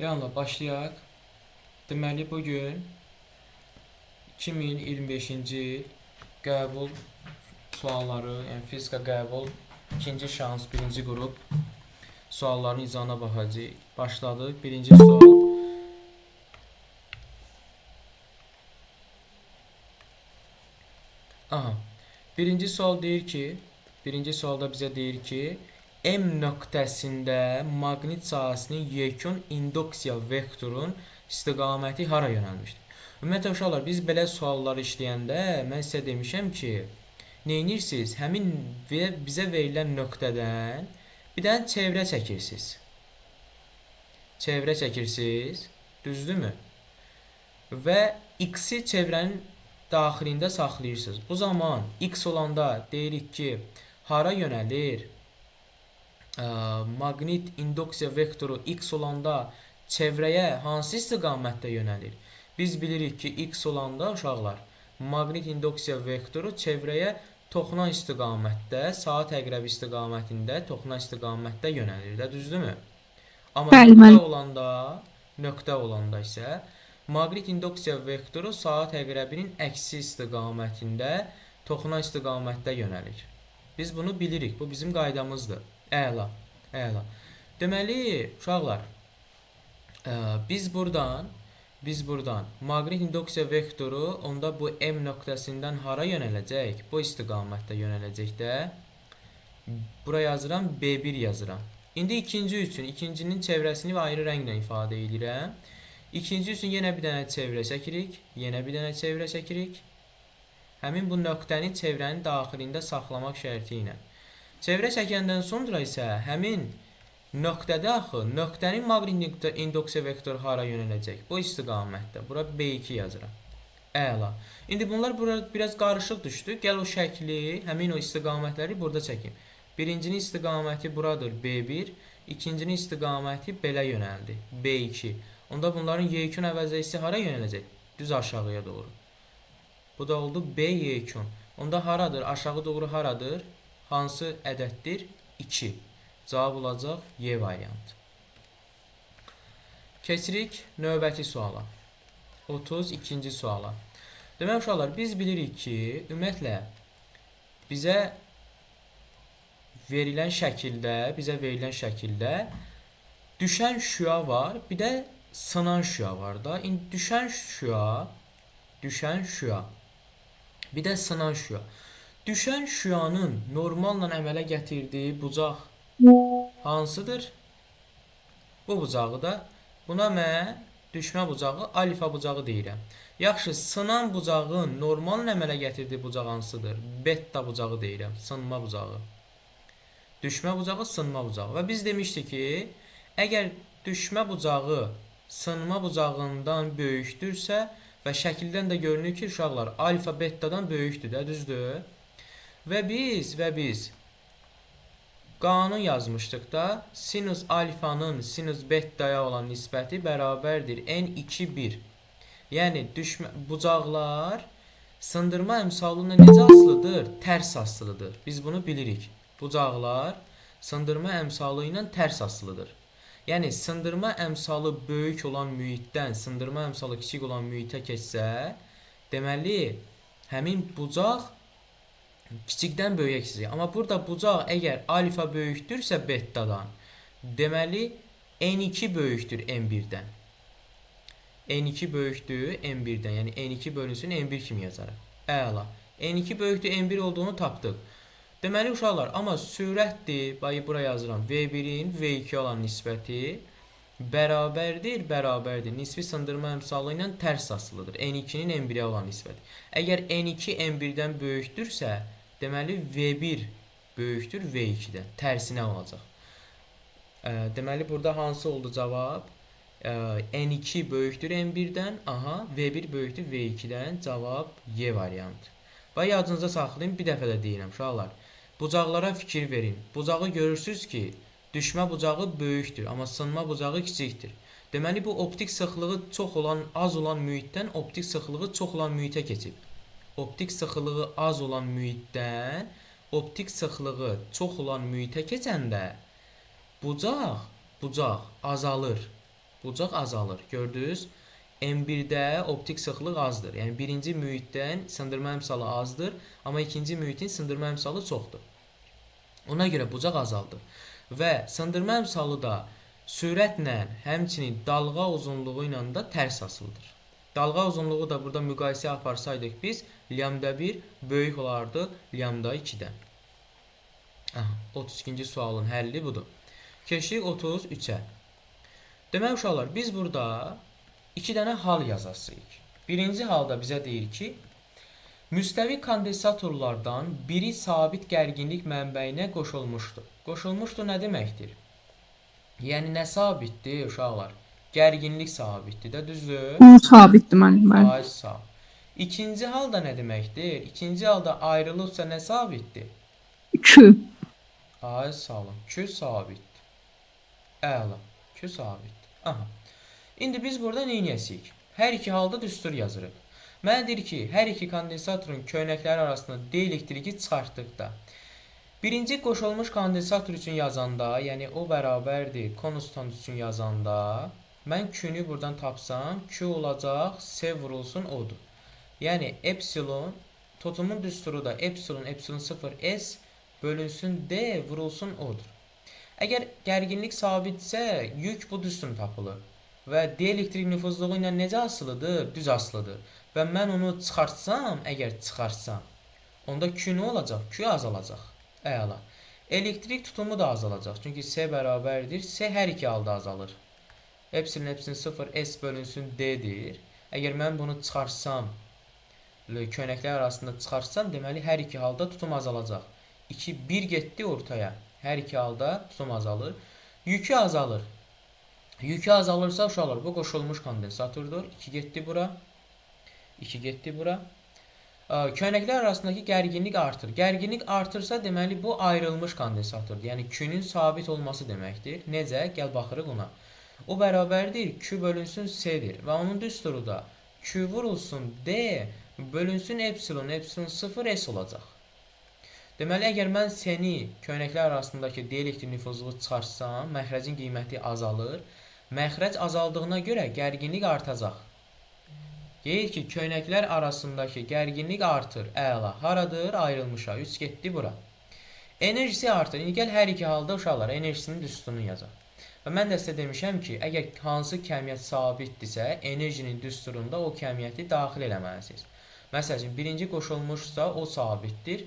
Yanla başlayaq. Deməli bugün 2025-ci il qəbul sualları, yəni fizika qəbul ikinci şans birinci qrup suallarının izahına baxacağıq. Başladıq. Birinci sual. Aha. Birinci sual deyir ki, birinci sualda bizə deyir ki, M nöqtəsində maqnit sahəsinin yekun induksiya vektorun istiqaməti hara yönəlmişdir? Ümumiyyətlə uşaqlar, biz belə sualları işləyəndə mən sizə demişəm ki, neynirsiniz? Həmin bizə verilən nöqtədən bir dənə çevrə çəkirsiniz. Çevrə çəkirsiniz, düzdürmü? Və x-i çevrənin daxilində saxlayırsınız. Bu zaman x olanda deyirik ki, hara yönəlir? Maqnit induksiya vektoru x olanda çevrəyə hansı istiqamətdə yönəlir? Biz bilirik ki, x olanda uşaqlar, maqnit induksiya vektoru çevrəyə toxunan istiqamətdə, saat əqrəbi istiqamətində, toxunan istiqamətdə yönəlir də, düzdürmü? Amma nöqtə olanda isə maqnit induksiya vektoru saat əqrəbinin əksi istiqamətində, toxunan istiqamətdə yönəlir. Biz bunu bilirik. Bu bizim qaydamızdır. Əla. Deməli, uşaqlar, biz buradan maqnit induksiya vektoru onda bu M nöqtəsindən hara yönələcək? Bu istiqamətdə yönələcək də. Buraya yazıram, B1 yazıram. İndi ikinci üçün, ikincinin çevrəsini ayrı rənglə ifadə edirəm. İkinci üçün yenə bir dənə çevrə çəkirik. Yenə bir dənə çevrə çəkirik. Həmin bu nöqtəni çevrənin daxilində saxlamaq şərti ilə. Çevrə çəkəndən sonra isə həmin nöqtədə axı, nöqtənin maqnit induksiya vektoru hara yönələcək? Bu istiqamətdə. Bura B2 yazıram. Əla. İndi bunlar burada biraz qarışıq düşdü. Gəl o şəkli, həmin o istiqamətləri burada çəkim. Birincinin istiqaməti buradır, B1. İkincinin istiqaməti belə yönəldi, B2. Onda bunların yekun əvəzləyicisi hara yönələcək? Düz aşağıya doğru. Bu da oldu B yekun. Onda haradır? Aşağı doğru haradır? Hansı ədəddir? 2. Cavab olacaq Y variantı. Keçirik növbəti suala. 32-ci suala. Demək uşaqlar, biz bilirik ki, ümumiyyətlə bizə verilən şəkildə düşən şüa var, bir də sınan şüa var da. İndi düşən şüa, bir də sınan şüa. Düşən şüanın normalla əmələ gətirdiyi bucaq hansıdır? Bu bucağı da, buna mən düşmə bucağı, alfa bucağı deyirəm. Yaxşı, sınan bucağın normalın əmələ gətirdiyi bucaq hansıdır? Beta bucağı deyirəm, sınma bucağı. Düşmə bucağı, sınma bucağı. Və biz demişdik ki, əgər düşmə bucağı sınma bucağından böyükdürsə və şəkildən də görünür ki, uşaqlar alfa betadan böyükdür də, düzdür? Və biz qanun yazmışdıq da, sinus alfanın sinus betaya olan nisbəti bərabərdir n2,1. Yəni bucaqlar sındırma əmsalına necə asılıdır? Tərs asılıdır. Biz bunu bilirik. Bucaqlar sındırma əmsalı ilə tərs asılıdır. Yəni sındırma əmsalı böyük olan mühitdən sındırma əmsalı kiçik olan mühitə keçsə, deməli həmin bucaq kiçikdən böyüyə keçəcək. Amma burada bucaq əgər alfa böyükdürsə betadan, deməli n2 böyükdür n1-dən. n2 böyükdür n1-dən. Yəni n2 bölünsün n1 kimi yazarıq. Əla. n2 böyükdür n1 olduğunu tapdıq. Deməli uşaqlar, amma sürətdir, buraya yazıram, V1-in V2 olan nisbəti bərabərdir, nisbi sındırma əmsalı ilə tərs asılıdır. N2-nin n1-ə olan nisbəti. Əgər n2 n1-dən böyükdürsə, deməli V1 böyükdür V2-dən, tərsinə olacaq. Deməli, burada hansı oldu cavab? N2 böyükdür n1-dən, V1 böyükdür V2-dən, cavab Y variantı. Və yadınıza saxlayın, bir dəfə də deyirəm, uşaqlar. Bucaqlara fikir verin. Bucağı görürsünüz ki, düşmə bucağı böyükdür, amma sınma bucağı kiçikdir. Deməli, bu optik sıxlığı az olan mühitdən optik sıxlığı çox olan mühitə keçib. Optik sıxlığı az olan mühitdən optik sıxlığı çox olan mühitə keçəndə bucaq azalır. bucaq azalır. Gördünüz? M1-də optik sıxlıq azdır. Yəni birinci mühitdən sındırma əmsalı azdır, amma ikinci mühitin sındırma əmsalı çoxdur. Ona görə bucaq azaldır. Və sındırma əmsalı da sürətlə, həmçinin dalğa uzunluğu ilə də tərs asılıdır. Dalğa uzunluğu da burada müqayisə aparsaydıq biz, lambda 1 böyük olardı lambda 2-dən. 32-ci sualın həlli budur. Keçdik 33-ə. Demək uşaqlar, biz burada 2 dənə hal yazasıyıq. Birinci halda bizə deyir ki, müstəvi kondensatorlardan biri sabit gərginlik mənbəyinə qoşulmuşdur. Qoşulmuşdur nə deməkdir? Yəni nə sabitdir uşaqlar? Gərginlik sabitdir də, düzdür? Sabitdir müəllim. Ay sağ. İkinci halda nə deməkdir? İkinci halda ayrılıbsa nə sabitdir? 2. Ay sağ olun. Q sabitdir. Əla. Q sabitdir. Aha. İndi biz burada nə edəcəyik? Hər iki halda düstur yazırıq. Mənə deyir ki, hər iki kondensatorun köynəkləri arasında D elektriki çıxartdıqda, birinci qoşulmuş kondensator üçün yazanda, yəni o bərabərdir konstant üçün yazanda, mən Q-nü buradan tapsam, Q olacaq, S vurulsun odur. Yəni epsilon, totumun düsturu da epsilon 0 S bölünsün D vurulsun odur. Əgər gərginlik sabitsə, yük bu düsturun tapılır. Və D elektrik nüfuzluğu ilə necə asılıdır? Düz asılıdır. Və mən onu çıxartsam, əgər çıxarsam, onda Q nə olacaq? Q azalacaq. Əla. Elektrik tutumu da azalacaq. Çünki S bərabərdir. S hər iki halda azalır. Epsilon 0 S bölünsün D-dir. Əgər mən bunu çıxarsam, köynəklər arasında çıxarsam, deməli hər iki halda tutum azalacaq. 2, 1 getdi ortaya. Hər iki halda tutum azalır. Yükü azalır. Yükü azalırsa uşaqlar, bu qoşulmuş kondensatordur. 2 getdi bura. 2 getdi bura. Köynəklər arasındakı gərginlik artır. Gərginlik artırsa, deməli bu ayrılmış kondensatordur. Yəni Q-nün sabit olması deməkdir. Necə? Gəl baxırıq ona. O bərabərdir Q bölünsün S-dir. Və onun düsturu da Q vurulsun D bölünsün epsilon 0 S olacaq. Deməli, əgər mən S-ni köynəklər arasındakı D elektrik nüfuzluğu çıxarsam, məxrəcin qiyməti azalır. Məxrəc azaldığına görə gərginlik artacaq. Deyir ki, köynəklər arasındakı gərginlik artır. Əla. Haradır? Ayrılmışa. 3 getdi bura. Enerjisi artır. İndi gəl hər iki halda uşaqlar enerjisinin düsturunu yazaq. Və mən də sizə demişəm ki, əgər hansı kəmiyyət sabitdirsə, enerjinin düsturunda o kəmiyyəti daxil eləməlisiniz. Məsələn, birinci qoşulmuşsa o sabitdir.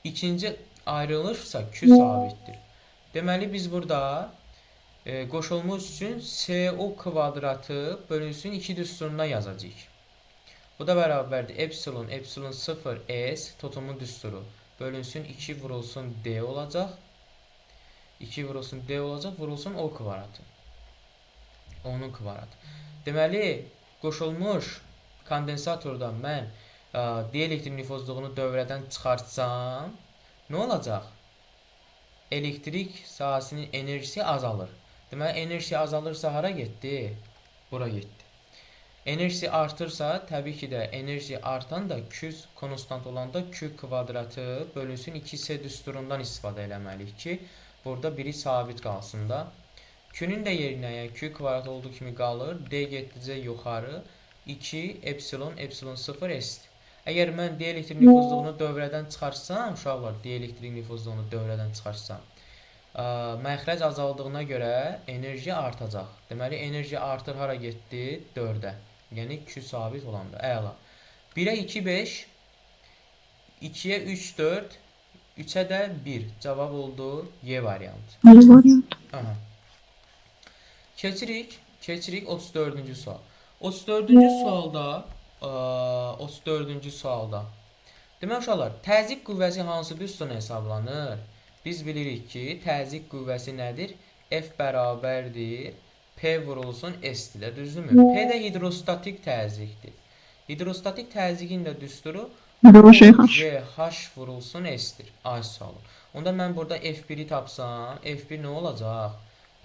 İkinci ayrılırsa Q sabitdir. Deməli biz burada qoşulmuş üçün CO kvadratı bölünsün 2 düsturuna yazacağıq. Bu da bərabərdir epsilon 0 S totumun düsturu bölünsün 2 vurulsun D olacaq. 2 vurulsun D olacaq, vurulsun O kvadratı. O'nun kvadratı. Deməli qoşulmuş kondensatordan mən D elektrik nüfuzluğunu dövrədən çıxartsam, nə olacaq? Elektrik sahəsinin enerjisi azalır. Deməli, enerji azalırsa hara getdi? Bura getdi. Enerjisi artırsa, təbii ki də enerji artan da Q konstant olanda Q kvadratı bölünsün 2S düsturundan istifadə eləməliyik ki, burada biri sabit qalsın da. Q-nün də yerinə Q kvadrat olduğu kimi qalır. D getdicə yuxarı 2 epsilon 0 S-dir. Əgər mən D elektrik nüfuzluğunu dövrədən çıxarsam, uşaqlar, D elektrik nüfuzluğunu dövrədən çıxarsam, məxrəc azaldığına görə enerji artacaq. Deməli, enerji artır hara getdi? 4-ə. Yəni, Q sabit olanda. Əla. 1-ə 2, 5, 2-yə 3, 4, 3-ə də 1. Cavab oldu Y variantı. Aha. Keçirik 34-cü sual. 34-cü sualda demək uşaqlar, təzyiq qüvvəsi hansı düsturuna hesablanır? Biz bilirik ki, təzyiq qüvvəsi nədir? F bərabərdir P vurulsun S-dir, düzdürmü? P də hidrostatik təzyiqdir. Hidrostatik təzyiqin də düsturu H vurulsun S-dir. Ay sağ olun. Onda mən burada F1-i tapsam, F1 nə olacaq?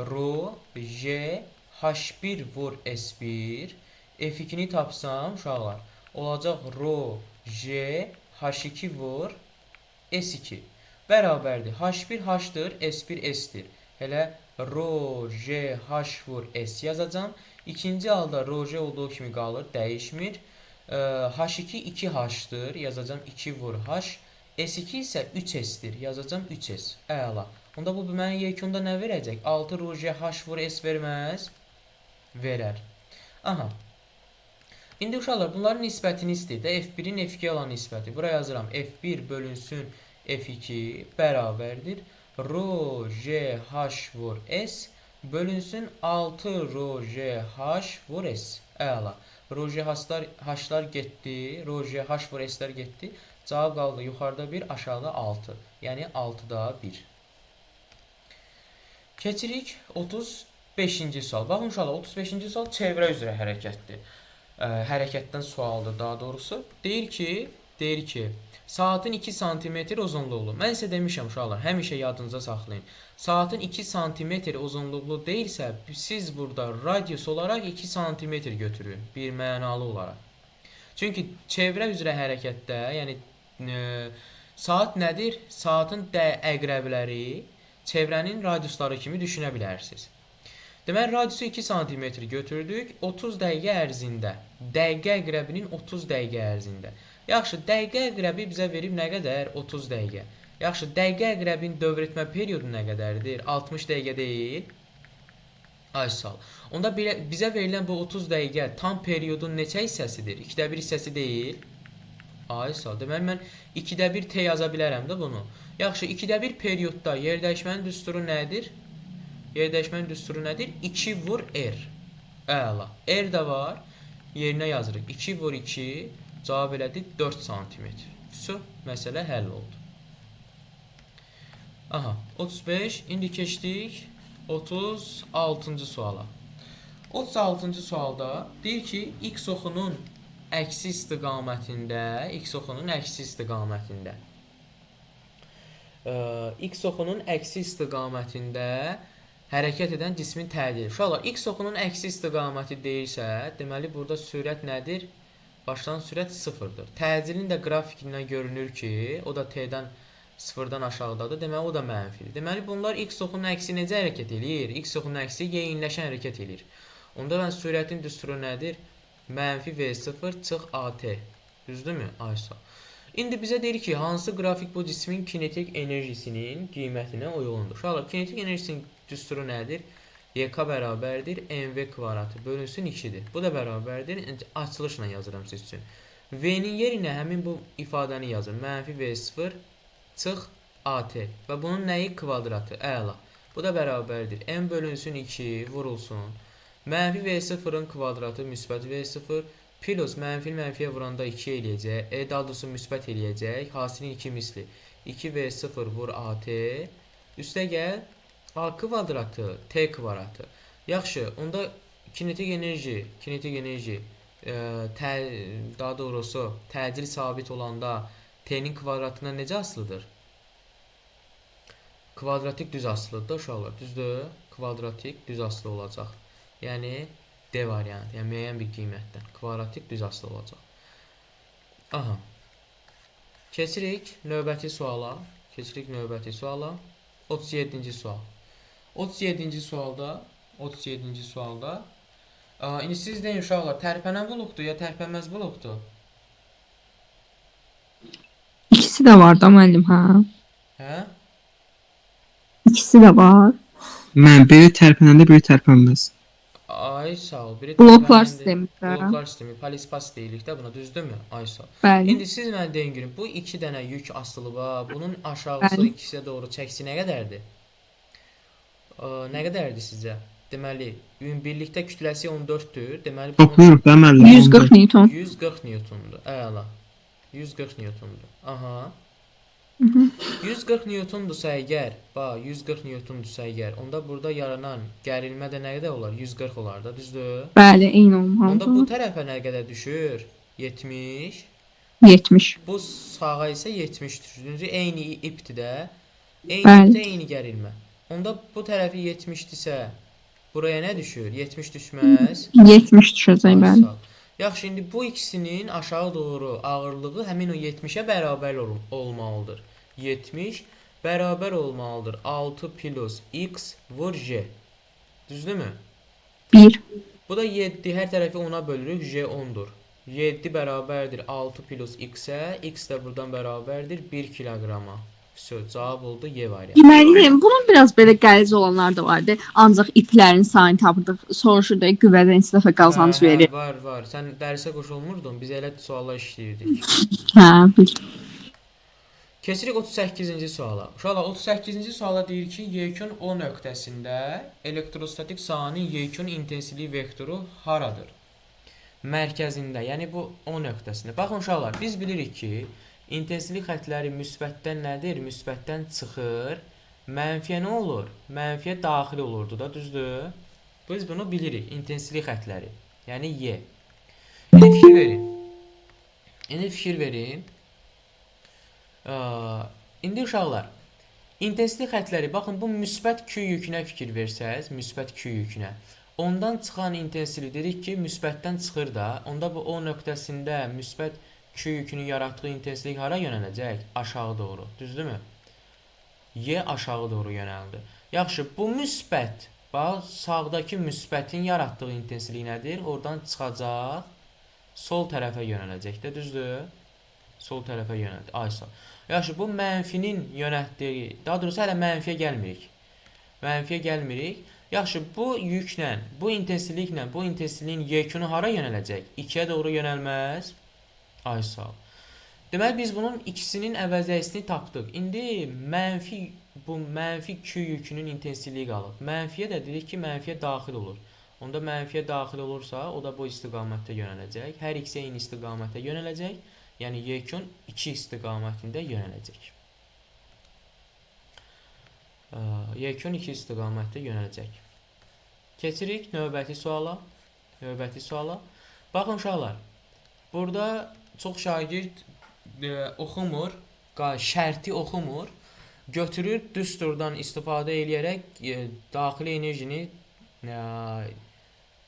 Rho J H1 vur S1. F2-ni tapsam, uşaqlar, olacaq Rho J H2 vur S2. Bərabərdir. H1 H-dır, S1 S-dir. Elə rho j h vur s yazacağam. İkinci halda rho j olduğu kimi qalır, dəyişmir. H2 2H-dır, yazacağam 2 vur H. S2 isə 3S-dir, yazacağam 3S. Əla. Onda bu mənə yekunda nə verəcək? 6 rho j h vur s verməz? Verər. Aha. İndi uşaqlar bunların nisbətini istəyir də f1-in f2-yə olan nisbəti. Buraya yazıram. f1 bölünsün f2 bərabərdir. Rho j h vur s bölünsün 6 rho j h vur s. Əla. Rho j h-lar getdi. Rho j h vur s-lər getdi. Cavab qaldı yuxarıda 1, aşağıda 6. Yəni 6-da 1. Keçirik 35-ci sual. Baxın uşaqlar, 35-ci sual çevrə üzrə hərəkətdir. Hərəkətdən sualdır daha doğrusu. Deyir ki, saatın 2 sm uzunluğu. Mən sizə demişəm uşaqlar, həmişə yadınıza saxlayın. Saatın 2 sm uzunluğu deyilsə, siz burada radius olaraq 2 sm götürün, bir mənalı olaraq. Çünki çevrə üzrə hərəkətdə, yəni saat nədir? Saatın əqrəbləri çevrənin radiusları kimi düşünə bilərsiniz. Deməli, radiusu 2 sm götürdük 30 dəqiqə ərzində. Dəqiqə əqrəbinin 30 dəqiqə ərzində. Yaxşı, dəqiqə əqrəbi bizə verib nə qədər? 30 dəqiqə. Yaxşı, dəqiqə əqrəbinin dövr etmə periodu nə qədərdir? 60 dəqiqə deyil. Ay sağ ol. Onda bizə verilən bu 30 dəqiqə tam periodun neçə hissəsidir? 2də 1 hissəsi deyil. Ay sağ ol. Deməli, mən 2də 1 t yaza bilərəm də bunu. Yaxşı, 2də 1 periodda yerdəyişmənin düsturu nədir? Yerdəyişmənin düsturu nədir? 2 vur r. Əla. R də var. Yerinə yazırıq. 2 vur 2. Cavab elədik 4 cm. Su, məsələ həll oldu. Aha, 35. İndi keçdik 36-cı suala. 36-cı sualda deyir ki, x oxunun əksi istiqamətində, x oxunun əksi istiqamətində hərəkət edən cismin tədili. Uşaqlar, x oxunun əksi istiqaməti deyirsə, deməli burada sürət nədir? Başlanan sürət 0-dır. Tədilin də qrafikindən görünür ki, o da t-dən 0-dan aşağıdadır. Deməli, o da mənfidir. Deməli, bunlar x oxunun əksi necə hərəkət edir? X oxunun əksi yeyinləşən hərəkət edir. Onda mən sürətin düsturu nədir? Mənfi v0 çıx at. Düzdürmü? Aysa. İndi bizə deyir ki, hansı qrafik bu cismin kinetik enerjisinin qiymətinə uyğundur? Uşaqlar, kinetik enerjisinin düsturu nədir? YK bərabərdir mv kvadratı bölünsün 2-dir. Bu da bərabərdir. Açılışla yazıram siz üçün. V-nin yerinə həmin bu ifadəni yazın. Mənfi v0 çıx at. Və bunun nəyi kvadratı? Əla. Bu da bərabərdir. M bölünsün 2 vurulsun. Mənfi v0-ın kvadratı müsbət v0 plus mənfi mənfiyə vuranda 2 eləyəcək. Daha doğrusu müsbət eləyəcək. Hasilin 2 misli. 2v0 vur at. Üstə gəl. A kvadratı, t kvadratı. Yaxşı, onda kinetik enerji daha doğrusu təcil sabit olanda t'nin kvadratına necə asılıdır? Kvadratik düz asılıdır uşaqlar, düzdür? Kvadratik düz asılı olacaq. Yəni D variantı, yəni müəyyən bir qiymətdən kvadratik düz asılı olacaq. Aha. Keçirik növbəti suala. 37-ci sual. 37-ci sualda indi siz deyin uşaqlar, tərpənən blokdur ya tərpənməz blokdur? İkisi də var da müəllim, hə? Hə? İkisi də var. Mən biri tərpənəndə, biri tərpənməz. Ay sağ ol. Bloklar sistemi. Bloklar sistemi, polispas deyirik də buna, düzdürmü? Ay sağ ol. Bəli. İndi siz mənə deyin görün, bu 2 dənə yük asılı var. Bunun aşağısı ikisə doğru çəkisi nə qədərdir? Nə qədərdir sizcə? Deməli, birlikdə kütləsi 14-dür. Deməli, Toplayırıq da müəllim. 140 Newton. 140 Newtondur. Əla. 140 Newtondur. Aha. 140 Newtondursa əgər, bax 140 Newtondursa əgər, onda burada yaranan gərilmə də nə qədər olar? 140 olar da, düzdür? Bəli, eyni olmalıdır. Onda bu tərəfə nə qədər düşür? 70. 70. Bu sağa isə 70 düşür. Eyni ipdir də. Eyni Bəli. ipdə eyni gərilmə. Onda bu tərəfi 70-dirsə, buraya nə düşür? 70 düşməz. 70 düşəcək, bəli. Yaxşı, indi bu ikisinin aşağı doğru ağırlığı həmin o 70-ə bərabər olmalıdır. 70 bərabər olmalıdır 6 plus x vur j. Düzdürmü? 1. Bu da 7, hər tərəfi 10-a bölürük, j 10-dur. 7 bərabərdir 6 plus x-ə, x də buradan bərabərdir 1 kiloqrama. Söz, cavab oldu Y variantı. Deməli, bunun biraz belə qəliz olanlar da vardı. Ancaq iplərin sayını tapırdıq. Soruşur da qüvvədən neçə dəfə qazanc verir. Var. Sən dərsə qoşulmurdun, biz elə suallar işləyirdik. Hə, bil. Keçirik 38-ci suala. Uşaqlar 38-ci suala deyir ki, yekun O nöqtəsində elektrostatik sahanın yekun intensivlik vektoru haradır? Mərkəzində, yəni bu O nöqtəsində. Baxın uşaqlar, biz bilirik ki, intensivlik xəttləri müsbətdən nədir? Müsbətdən çıxır. Mənfiyə nə olur? Mənfiyə daxil olurdu da, düzdür? Biz bunu bilirik, intensivlik xəttləri. Yəni Y. İndi fikir verin. İndi uşaqlar, intensivlik xəttləri, baxın, bu müsbət Q yükünə fikir versəz, müsbət Q yükünə. Ondan çıxan intensivlik dedik ki, müsbətdən çıxır da, onda bu O nöqtəsində müsbət Q yükünün yaratdığı intensivlik hara yönələcək? Aşağı doğru, düzdürmü? Y aşağı doğru yönəldi. Yaxşı, bu müsbət, bax, sağdakı müsbətin yaratdığı intensivlik nədir? Oradan çıxacaq, sol tərəfə yönələcək də, düzdür? Sol tərəfə yönəldi. Aysa. Yaxşı, bu mənfinin yönəltdiyi, daha doğrusu hələ mənfiyə gəlmirik. Yaxşı, bu yüklə, bu intensivliklə, bu intensivliyin yekunu hara yönələcək? 2-yə doğru yönəlməz. Aysa. Deməli, biz bunun ikisinin əvəzləyisini tapdıq. İndi bu mənfi Q yükünün intensivliyi qalıb. Mənfiyə də dedik ki, mənfiyə daxil olur. Onda mənfiyə daxil olursa, o da bu istiqamətdə yönələcək. Hər ikisi eyni istiqamətdə yönələcək. Yəni, yekun 2 istiqamətində yönələcək. Yekun 2 istiqamətdə yönələcək. Keçirik növbəti suala. Baxın, uşaqlar, burada çox şagird oxumur, şərti oxumur. Götürür, düsturdan istifadə eləyərək daxili enerjini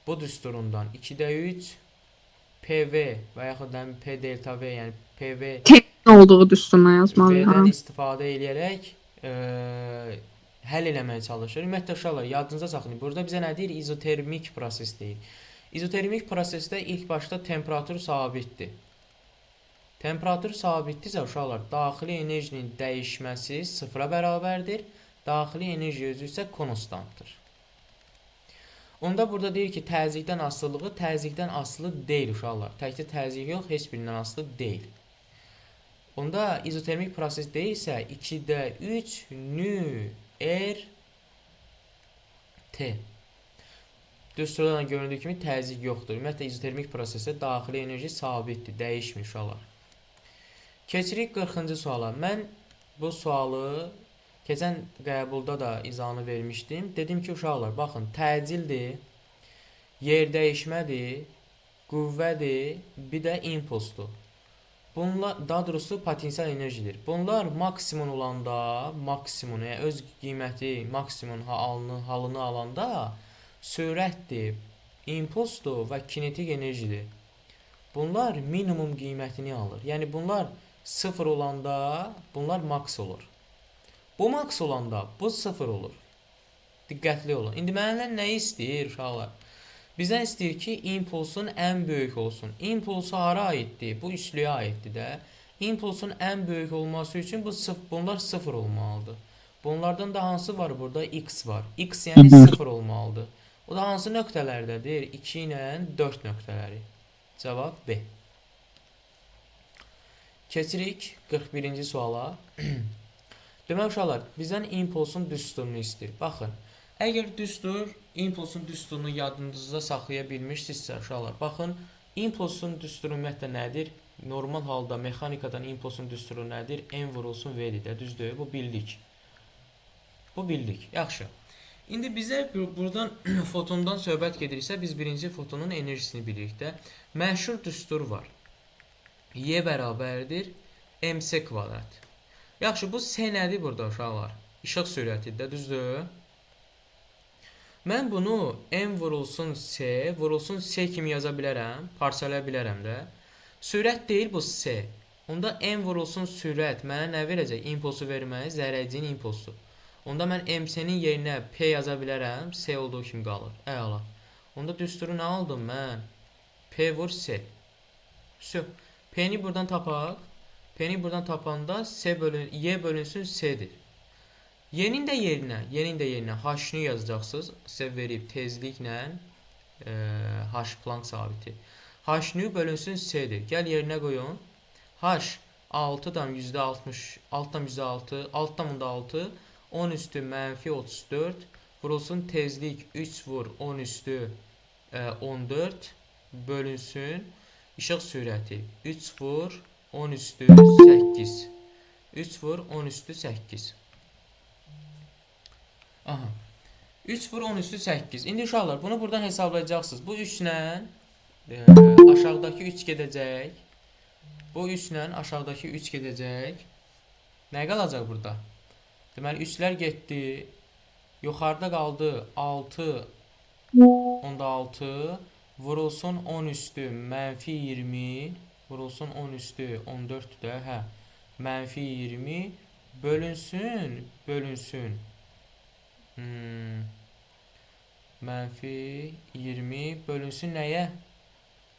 bu düsturundan 2-də 3 PV və yaxud da P delta V, yəni PV olduğu düsturuna yazmalıyıq. V-dən istifadə eləyərək həll eləməyə çalışır. Ümumiyyətlə uşaqlar, yadınıza saxlayın. Burada bizə nə deyir? İzotermik proses deyir. İzotermik prosesdə ilk başda temperatur sabitdir. Temperatur sabitdirsə uşaqlar, daxili enerjinin dəyişməsi 0-a bərabərdir. Daxili enerji özü isə konstantdır. Onda burada deyir ki, təzyiqdən asılılığı təzyiqdən asılı deyil uşaqlar. Təkcə təzyiq yox, heç birindən asılı deyil. Onda izotermik proses deyilsə 2-də 3 nü R T. Düsturdan göründüyü kimi təzyiq yoxdur. Ümumiyyətlə izotermik prosesdə daxili enerji sabitdir, dəyişmir uşaqlar. Keçirik 40-cı suala. Mən bu sualı keçən qəbulda da izahını vermişdim. Dedim ki, uşaqlar, baxın, təcildir, yer dəyişmədir, qüvvədir, bir də impulsdur. Bunlar, daha doğrusu potensial enerjidir. Bunlar maksimum olanda, yəni öz qiyməti, maksimum halını alanda sürətdir, impulsdur və kinetik enerjidir. Bunlar minimum qiymətini alır. Yəni, bunlar 0 olanda, bunlar max olur. Bu max olanda, bu 0 olur. Diqqətli olun. İndi məndən nə istəyir uşaqlar? Bizdən istəyir ki, impulsun ən böyük olsun. Impulsu hara aiddir? Bu üçlüyə aiddir də. Impulsun ən böyük olması üçün bunlar 0 olmalıdır. Bunlardan da hansı var burada? X var. X yəni 0 olmalıdır. O da hansı nöqtələrdədir? 2 ilə 4 nöqtələri. Cavab B. Keçirik 41-ci suala. Demək uşaqlar, bizdən impulsun düsturunu istəyir. Baxın, əgər impulsun düsturunu yadınızda saxlaya bilmişsinizsə uşaqlar, baxın, impulsun düsturu ümumiyyətlə nədir? Normal halda mexanikadan impulsun düsturu nədir? N vurulsun V-dir də, düzdür? Bu bildik. Yaxşı. İndi bizə buradan fotondan söhbət gedirsə, biz birinci fotonun enerjisini bilirik də. Məşhur düstur var. Y bərabərdir MC kvadrat. Yaxşı, bu S nədir burada uşaqlar? İşıq sürətidir, düzdür? Mən bunu M vurulsun S kimi yaza bilərəm, parçalaya bilərəm də. Sürət deyil bu S. Onda m vurulsun sürət mənə nə verəcək? İmpulsu verməyi, zərərcinin impulsu. Onda mən MC-nin yerinə P yaza bilərəm, S olduğu kimi qalır. Əla. Onda düsturu nə aldım mən? P vur S. Vəsə, P-ni buradan tapaq. P-ni buradan tapanda Y bölünsün S-dir. Y'nin də yerinə H-ni yazacaqsınız. Sizə verib tezliklə H Planck sabiti. H-ni bölünsün S-dir. Gəl yerinə qoyun. H 6'dan %60, altdan %6, altdan 6, 10 üstü mənfi 34, vurulsun tezlik 3 vur 10 üstü 14, bölünsün işıq sürəti 3 vur 10 üstü 8, 3 vur 10 üstü 8. Aha. 3 vur 10 üstü 8. İndi uşaqlar bunu buradan hesablayacaqsınız. Bu 3 ilə aşağıdakı 3 gedəcək. Bu 3 ilə aşağıdakı 3 gedəcək. Nə qalacaq burada? Deməli 3'lər getdi. Yuxarıda qaldı 6. Onda 6 vurulsun 10 üstü mənfi 20. Vurulsun 10 üstü 14 də. Hə. Mənfi 20 bölünsün. Mənfi 20 bölünsün nəyə?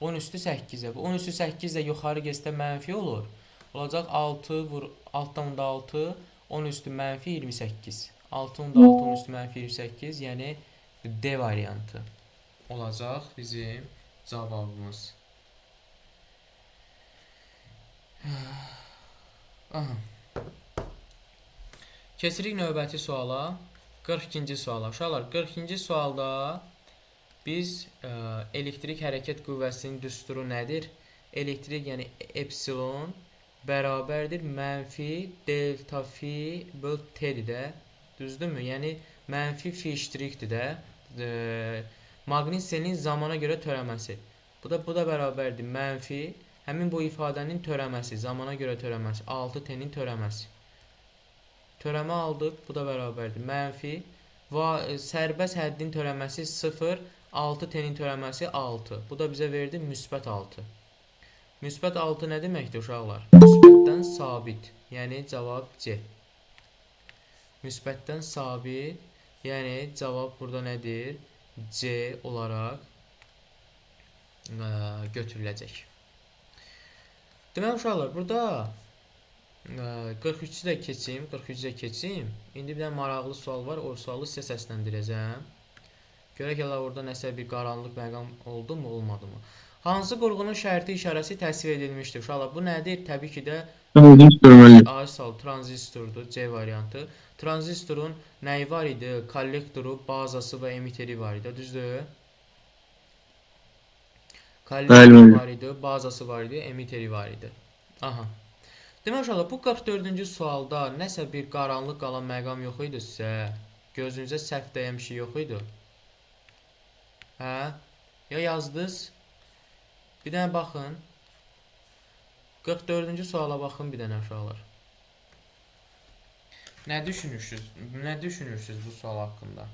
10 üstü 8'e. Bu 10 üstü 8 də yuxarı getsə mənfi olur. Olacaq 6 vur altdan 6 10 üstü mənfi 28. 6 10 üstü mənfi 28, yəni D variantı olacaq bizim cavabımız. Aha. Keçirik növbəti suala. 42-ci suala. Uşaqlar 42-ci sualda biz elektrik hərəkət qüvvəsinin düsturu nədir? Elektrik yəni epsilon bərabərdir mənfi delta fi böl t-dir də. Düzdürmü? Yəni mənfi fi ştrikdir də. Maqnit selinin zamana görə törəməsi. Bu da bərabərdir mənfi həmin bu ifadənin törəməsi, zamana görə törəməsi, 6t-nin törəməsi. Törəmə aldıq, bu da bərabərdir mənfi sərbəst həddin törəməsi 0, 6t-nin törəməsi 6. Bu da bizə verdi müsbət 6. Müsbət 6 nə deməkdir uşaqlar? Müsbətdən sabit, yəni cavab C. Müsbətdən sabit, yəni cavab burada nədir? C olaraq götürüləcək. Deməli uşaqlar, burada 43-ü də keçim. İndi bir dənə maraqlı sual var. O sualı sizə səsləndirəcəm. Görək ki, orada nəsə bir qaranlıq məqam oldu mu, olmadı mı? Hansı qurğunun şərti işarəsi təsvir edilmişdir? Uşaqlar, bu nədir? Təbii ki də tranzistordur, C variantı. Tranzistorun nəyi var idi? Kollektoru, bazası və emiteri var idi, düzdür? Kollektoru var idi, bazası var idi, emiteri var idi. Aha. Demək uşaqlar, bu 44-cü sualda nəsə bir qaranlıq qalan məqam yox idi sizə? Gözünüzə səhv dəyən bir şey yox idi? Hə? Ya yazdınız? Bir dənə baxın. 44-cü suala baxın bir dənə uşaqlar. Nə düşünürsünüz bu sual haqqında?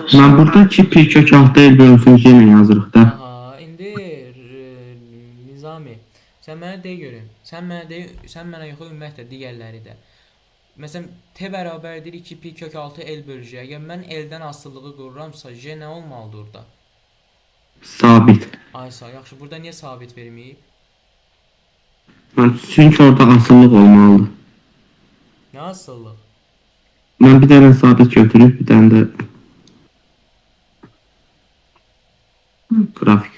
Mən burada 2 pi kök 6 el bölünsün yenə yazırıq da. Aha, indi Nizami, sən mənə deyə görüm. Sən mənə yox, ümumiyyətlə digərləri də. Məsələn, t bərabərdir 2 pi kök 6 el bölücü. Əgər mən eldən asılılığı qururamsa, j nə olmalıdır orada? Sabit. Aysa, yaxşı, burada niyə sabit verməyib? Çünki orada asıllıq olmalıdır. Nə asıllıq? Mən bir dənə sabit götürüb, bir dənə də qrafik.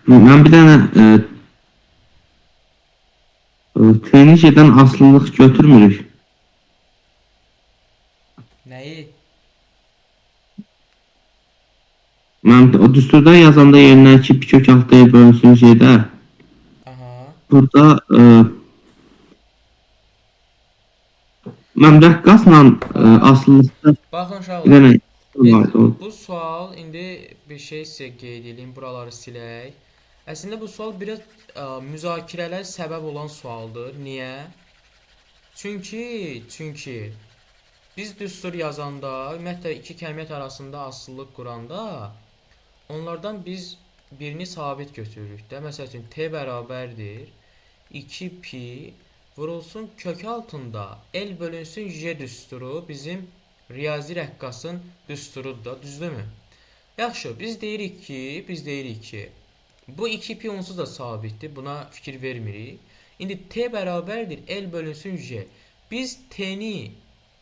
Mən bir dənə t-dən asıllıq götürmürük. Nəyi? Mən o düsturda yazanda yerinə 2 pi kök 6 el bölünsün şeydə. Aha. burada məmləh qazla asılılıqda Baxın bir uşaqlar. dənə Biz vardı o. bu sual indi bir şey sizə qeyd edeyim, buraları silək. Əslində bu sual biraz müzakirələr səbəb olan sualdır. Niyə? Çünki biz düstur yazanda, ümumiyyətlə iki kəmiyyət arasında asıllıq quranda onlardan biz birini sabit götürürük də. Məsəl üçün t bərabərdir 2 pi vurulsun kök altında L bölünsün J düsturu bizim riyazi rəqqasın düsturudur da, düzdürmü? Yaxşı, biz deyirik ki, bu 2 pi onsuz da sabitdir. Buna fikir vermirik. İndi t bərabərdir L bölünsün J. Biz t-ni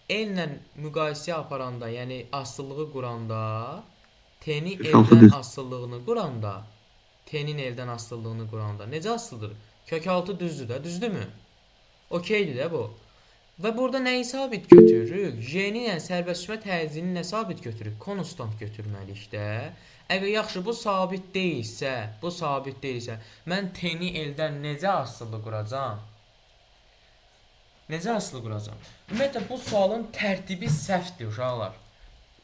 L ilə müqayisə aparanda, yəni asılılığı quranda, t-ni L-dən asıllığını quranda, t-nin L-dən asıllığını quranda necə asılıdır? Kök altı düzdür də, düzdürmü? Okeydir də bu. Və burada nəyi sabit götürürük? J-nin, yəni sərbəstləşmə təzyiqini nə sabit götürürük? Konstant götürməliyik də. Əgər yaxşı bu sabit deyilsə, mən t-ni L-dən necə asılı quracam? Ümumiyyətlə bu sualın tərtibi səhvdir uşaqlar.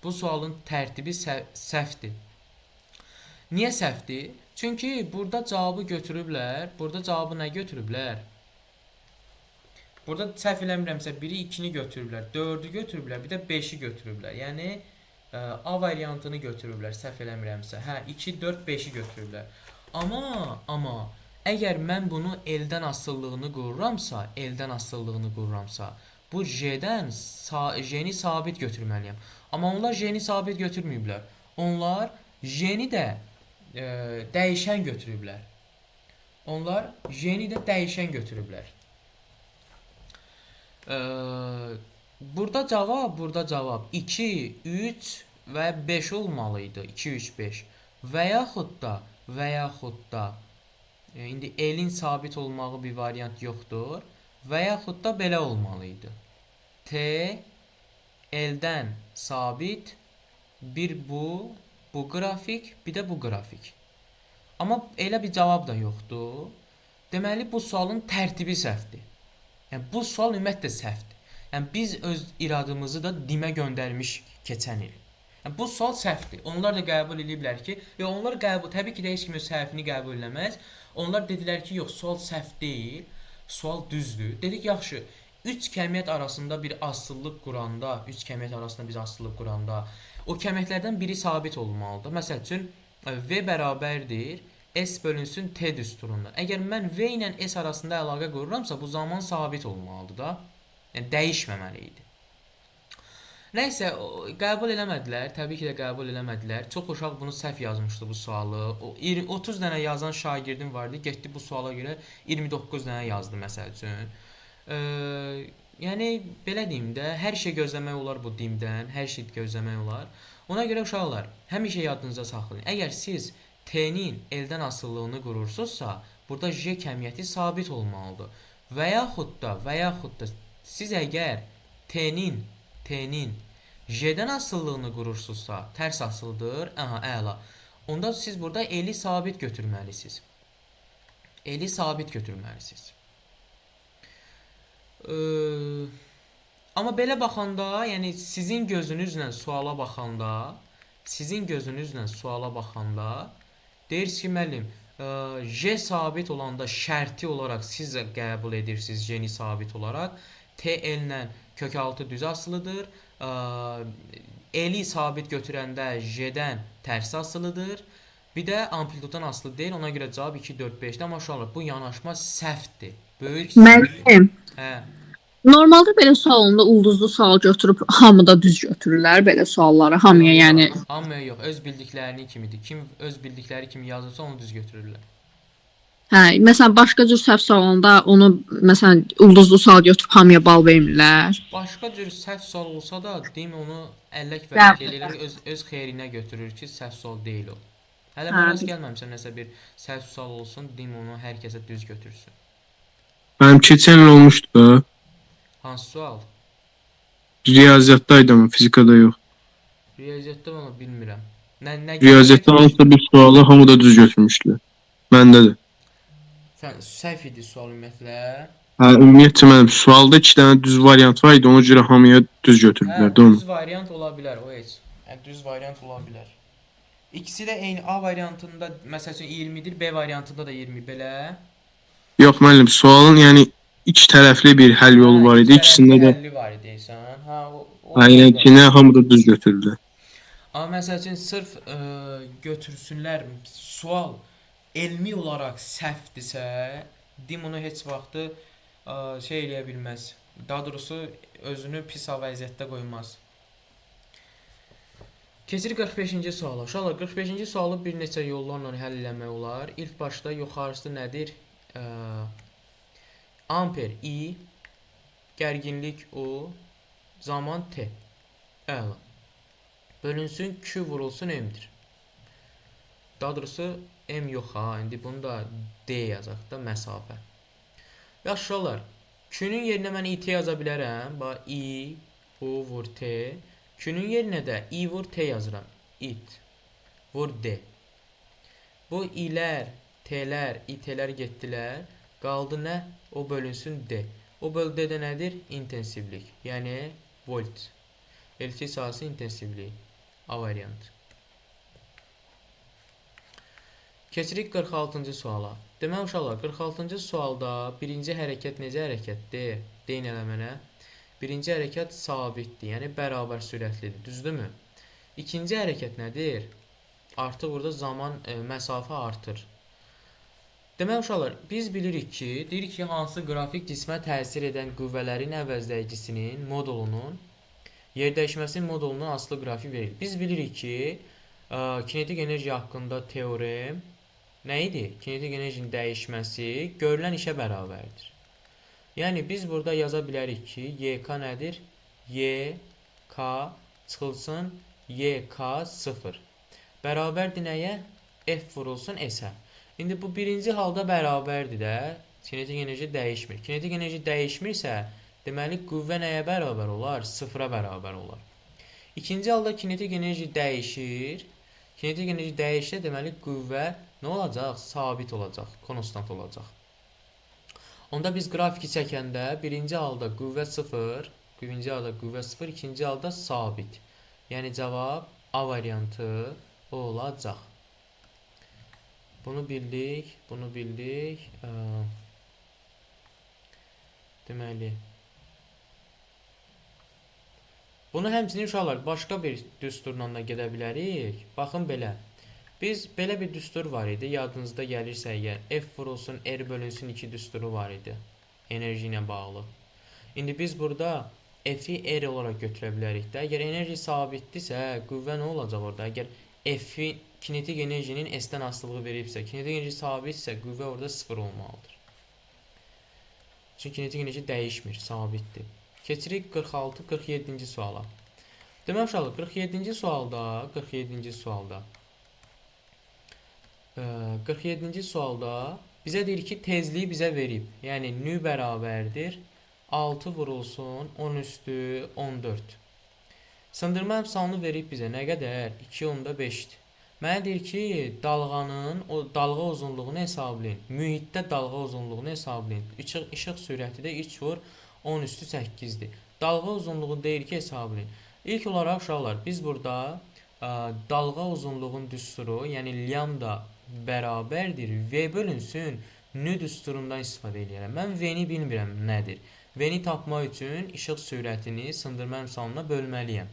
Bu sualın tərtibi səhvdir. Niyə səhvdir? Çünki burada cavabı götürüblər. Burada cavabı nə götürüblər? Burada səhv eləmirəmsə 1-i 2-ni götürüblər, 4-ü götürüblər, bir də 5-i götürüblər. Yəni A variantını götürüblər, səhv eləmirəmsə. Hə, 2, 4, 5-i götürüblər. Amma əgər mən bunu L-dən asıllığını qururamsa, bu J-ni sabit götürməliyəm. Amma onlar J-ni sabit götürməyiblər. Onlar J-ni də dəyişən götürüblər. Burada cavab 2, 3 və 5 olmalıydı. 2, 3, 5. Və yaxud da indi L-in sabit olmağı bir variant yoxdur. Və yaxud da belə olmalıydı. T L-dən sabit, bir bu qrafik, bir də bu qrafik. Amma elə bir cavab da yoxdur. Deməli bu sualın tərtibi səhvdir. Yəni bu sual ümumiyyətlə səhvdir. Yəni biz öz iradımızı da dimə göndərmiş keçən il. Yəni bu sual səhvdir. Onlar da qəbul ediblər ki, təbii ki də heç kim öz səhvini qəbul eləməz. Onlar dedilər ki, yox, sual səhv deyil, sual düzdür. Dedik, yaxşı, 3 kəmiyyət arasında biz asıllıq quranda, o kəmiyyətlərdən biri sabit olmalıdır. Məsəl üçün, V bərabərdir S bölünsün T düsturundan. Əgər mən V ilə S arasında əlaqə qururamsa, bu zaman sabit olmalıdır da. Yəni, dəyişməməli idi. Nəysə, qəbul eləmədilər. Təbii ki də qəbul eləmədilər. Çox uşaq bunu səhv yazmışdı bu sualı. 30 dənə yazan şagirdim vardı. Getdi bu suala görə 29 dənə yazdı məsəl üçün. Yəni, belə deyim də, hər şey gözləmək olar bu dimdən. Hər şey gözləmək olar. Ona görə uşaqlar, həmişə yadınızda saxlayın. Əgər siz T-nin L-dən asıllığını qurursunuzsa, burada J kəmiyyəti sabit olmalıdır. Və yaxud da siz əgər T-nin J-dən asıllığını qurursunuzsa, tərs asıldır, əla. Onda siz burada L-i sabit götürməlisiniz. Amma belə baxanda, yəni sizin gözünüzlə suala baxanda, deyirsiniz ki, müəllim, J sabit olanda şərti olaraq siz də qəbul edirsiniz J-ni sabit olaraq. T L-lə kök altı düz asılıdır. L-i sabit götürəndə J-dən tərs asılıdır. Bir də amplituddan asılı deyil. Ona görə cavab 2, 4, 5-dir. Amma uşaqlar, bu yanaşma səhvdir. Böyük səhvdir. Müəllim, normalda belə sual olanda ulduzlu sual götürüb hamıda düz götürürlər belə sualları. Hamıya yəni. Hamıya yox, öz bildiklərini kimidir. Kim öz bildikləri kimi yazırsa onu düz götürürlər. Hə, məsələn başqa cür səhv sual olanda onu məsələn ulduzlu sual götürüb hamıya bal vermirlər. Başqa cür səhv sual olsa da deyim onu əllək vələk eləyirlər, öz xeyrinə götürür ki, səhv sual deyil o. Hələ mən rast gəlməmişəm nəsə bir səhv sual olsun, deyim onu hər kəsə düz götürsün. Mənim keçən il olmuşdu da. Hansı sual? Riyaziyyatdaydı ama fizikada yox. Riyaziyyatda onu bilmirəm. Riyaziyyatda hansısa bir sualı hamı da düz götürmüşdülər. Məndə də. səhv idi sual ümumiyyətlə. Hə, ümumiyyətcə mənim sualda 2 dənə düz variant var idi, ona görə hamıya düz Hə, götürdülər də onu. düz variant ola bilər, o heç. Hə, düz variant ola bilər. İkisi də eyni. A variantında məsəl üçün 20-dir, B variantında da 20 belə. Yox müəllim, sualın yəni iki tərəfli bir həll yolu var idi. İki İkisində tərəfli də həlli var idi deyirsən. Hə, o aynen ki, nə hamı da düz götürdü. Amma məsəl üçün sırf götürsünlər sual elmi olaraq səhvdirsə, dim onu heç vaxtı şey eləyə bilməz. Daha doğrusu özünü pis vəziyyətdə qoymaz. Keçirik 45-ci suala. Uşaqlar 45-ci sualı bir neçə yollarla həll etmək olar. İlk başda yuxarısı nədir? Amper I, gərginlik U, zaman T. Əla. Bölünsün Q vurulsun M'dir. Daha doğrusu M yox ha. İndi bunu da D yazaq da məsafə. Yaxşı uşaqlar. Q-nun yerinə mən IT yaza bilərəm. Bax I, U vur T. Q-nun yerinə də I vur T yazıram. IT vur D. Bu İ'lər, T'lər, İT'lər getdilər. Qaldı nə? O bölünsün D. O bölüdə də nədir? İntensivlik. Yəni volt. Elektrik sahəsi intensivliyi. A variantı. Keçirik 46-cı suala. Deməli uşaqlar, 46-cı sualda birinci hərəkət necə hərəkətdir? Deyin elə mənə. Birinci hərəkət sabitdir, yəni bərabər sürətlidir, düzdürmü? İkinci hərəkət nədir? Artıq burada zaman, məsafə artır. Deməli uşaqlar, biz bilirik ki, deyirik ki, hansı qrafik cismə təsir edən qüvvələrin əvəzləyicisinin modulunun yer dəyişməsinin modulunun asılı qrafik verilir. Biz bilirik ki, kinetik enerji haqqında teorem nə idi? Kinetik enerjinin dəyişməsi görülən işə bərabərdir. Yəni biz burada yaza bilərik ki, YK nədir? YK çıxılsın YK0. Bərabərdir nəyə? F vurulsun S-ə. İndi bu birinci halda bərabərdir də. Kinetik enerji dəyişmir. Kinetik enerji dəyişmirsə, deməli qüvvə nəyə bərabər olar? Sıfıra bərabər olar. İkinci halda kinetik enerji dəyişir. Kinetik enerji dəyişsə, deməli qüvvə nə olacaq? Sabit olacaq, konstant olacaq. Onda biz qrafiki çəkəndə birinci halda qüvvə 0, ikinci halda sabit. Yəni cavab A variantı olacaq. Bunu bildik, bunu bildik. Deməli. Bunu həmçinin uşaqlar başqa bir düsturla da gedə bilərik. Baxın belə. Biz belə bir düstur var idi. Yadınızda gəlirsə əgər F vurulsun R bölünsün 2 düsturu var idi. Enerji ilə bağlı. İndi biz burada F-i R olaraq götürə bilərik də. Əgər enerji sabitdirsə, qüvvə nə olacaq orada? Əgər F-i kinetik enerjinin S-dən asılılığı veribsə, kinetik enerji sabitsə, qüvvə orada 0 olmalıdır. Çünki kinetik enerji dəyişmir, sabitdir. Keçirik 46-47-ci suala. Deməli uşaqlar, 47-ci sualda bizə deyir ki, tezliyi bizə verib. Yəni nü bərabərdir 6 vurulsun 10 üstü 14. Sındırma əmsalını verib bizə nə qədər? 2/5-dir. Mənə deyir ki, dalğanın dalğa uzunluğunu hesablayın. Mühitdə dalğa uzunluğunu hesablayın. İşıq sürəti də 3 vur 10 üstü 8-dir. Dalğa uzunluğu deyir ki, hesablayın. İlk olaraq uşaqlar, biz burada dalğa uzunluğun düsturu, yəni lambda bərabərdir V bölünsün nü düsturundan istifadə edirəm. Mən V-ni bilmirəm nədir. V-ni tapmaq üçün işıq sürətini sındırma əmsalına bölməliyəm.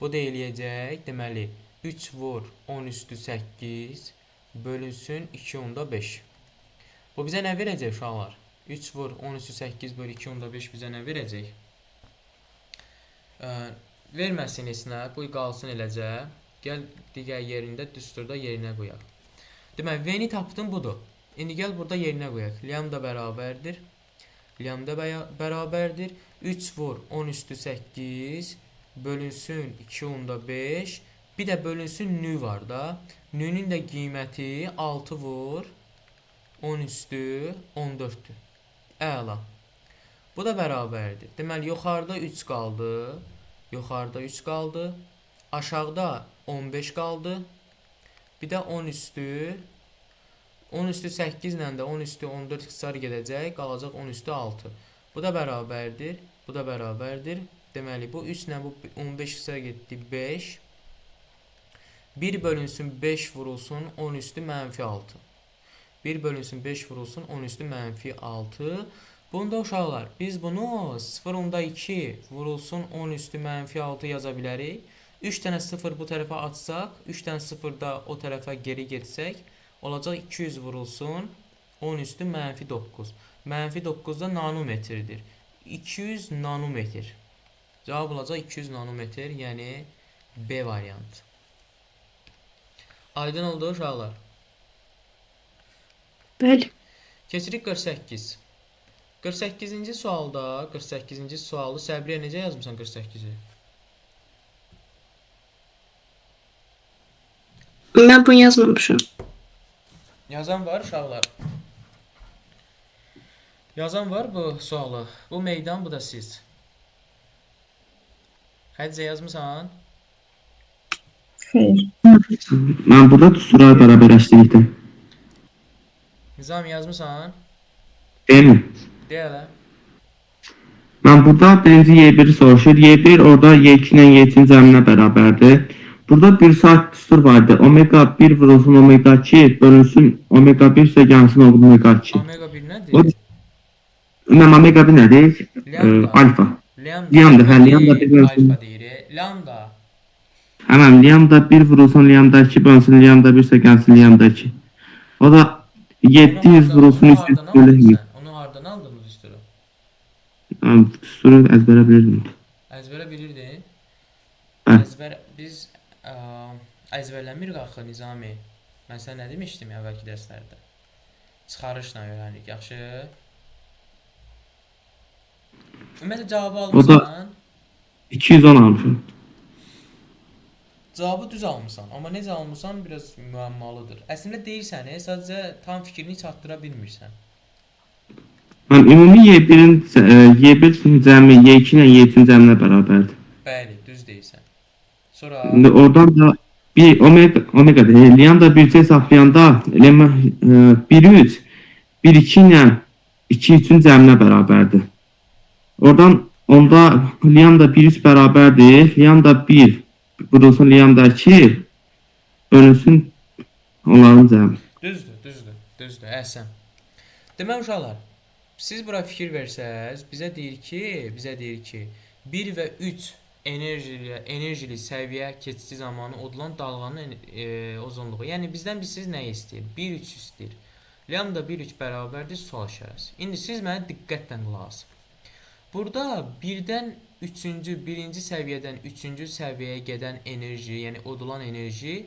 Bu da eləyəcək, deməli 3 vur 10 üstü 8 bölünsün 2/5. Bu bizə nə verəcək uşaqlar? 3 vur 10 üstü 8 bölü 2/5 bizə nə verəcək? Verməsin heç-nə, qoy qalsın eləcə. Gəl digər yerində düsturda yerinə qoyaq. Deməli, V-ni tapdım budur. İndi gəl burada yerinə qoyaq. Lambda bərabərdir. 3 vur 10 üstü 8 bölünsün 2/5. Bir də bölünsün nü var da. Nünün də qiyməti 6 vur 10 üstü 14-dür. Əla. Bu da bərabərdir. Deməli, yuxarıda 3 qaldı. Aşağıda 15 qaldı. Bir də 10 üstü 10 üstü 8 ilə də 10 üstü 14 ixtisar gedəcək, qalacaq 10 üstü 6. Bu da bərabərdir, bu da bərabərdir. Deməli, bu 3 ilə bu 15 ixtisar getdi, 5. 1 bölünsün 5 vurulsun 10 üstü mənfi 6. 1 bölünsün 5 vurulsun 10 üstü mənfi 6. Bunda uşaqlar, biz bunu 0.2 vurulsun 10 üstü mənfi 6 yaza bilərik. 3 dənə 0 bu tərəfə atsaq, 3 dənə 0 da o tərəfə geri getsək, olacaq 200 vurulsun 10 üstü mənfi 9. Mənfi 9 da nanometrdir. 200 nanometr. Cavab olacaq 200 nanometr, yəni B variantı. Aydın oldu uşaqlar. Bəli. Keçirik 48. 48-ci sualda, 48-ci sualı Səbriyə necə yazmısan 48-i? Mən bunu yazmamışam. Yazan var uşaqlar. Yazan var bu sualı. Bu meydan, bu da siz. Həcə yazmısan? Xeyr. Mən burada Tusuray bərabərləşdirdim. Nizam yazmısan? Deyilmi? De hələ. Mən burada birinci Y1-i soruşur. Y1 orada Y2 ilə Y3-ün cəminə bərabərdir. Burada bir saat düstur vardı. Omega 1 vurulsun omega 2 bölünsün omega 1 ise gəlsin omega 2. Omega 1 nədir? Mən omega 1 nədir? Lambda. Alfa. Lambda. Lambda, hə, lambda bir bölünsün. Alfa deyir. Lambda. Həmən lambda 1 vurulsun lambda 2 bölünsün lambda 1 ise gəlsin lambda 2. O da 700 vurulsun 300 bölünsün. Onu hardan aldın bu düsturu? Düsturu əzbərə bilirdim. Əzbərə bilirdin? Hə. Biz əzbərləmirik axı Nizami. Mən sənə nə demişdim əvvəlki dərslərdə? Çıxarışla öyrənirik, yaxşı? Ümumiyyətlə cavabı almışsan? 210 almışım. Cavabı düz almışsan, amma necə almışsan biraz müəmmalıdır. Əslində deyirsən, sadəcə tam fikrini çatdıra bilmirsən. Mən ümumi Y1 cəmi Y2 ilə Y3-ün cəminə bərabərdir. Bəli, düz deyirsən. Sonra İndi oradan da bir omega deyil. Lambda 1 hesablayanda 1-3 1-2 ilə 2-3-ün cəminə bərabərdir. Oradan onda lambda 1-3 bərabərdir. Lambda 1 vurulsun lambda 2 bölünsün onların cəmi. Düzdür, əhsən. Demək uşaqlar, siz bura fikir versəz, bizə deyir ki, 1 və 3 enerjili səviyyə keçici zamanı odulan dalğanın uzunluğu. Yəni bizdən siz nə istəyir? 1-3 istəyir. Lambda 1-3 bərabərdir sual işarəsi. İndi siz mənə diqqətlə qulaq asın. Burada birinci səviyyədən 3-cü səviyyəyə gedən enerji, yəni odulan enerji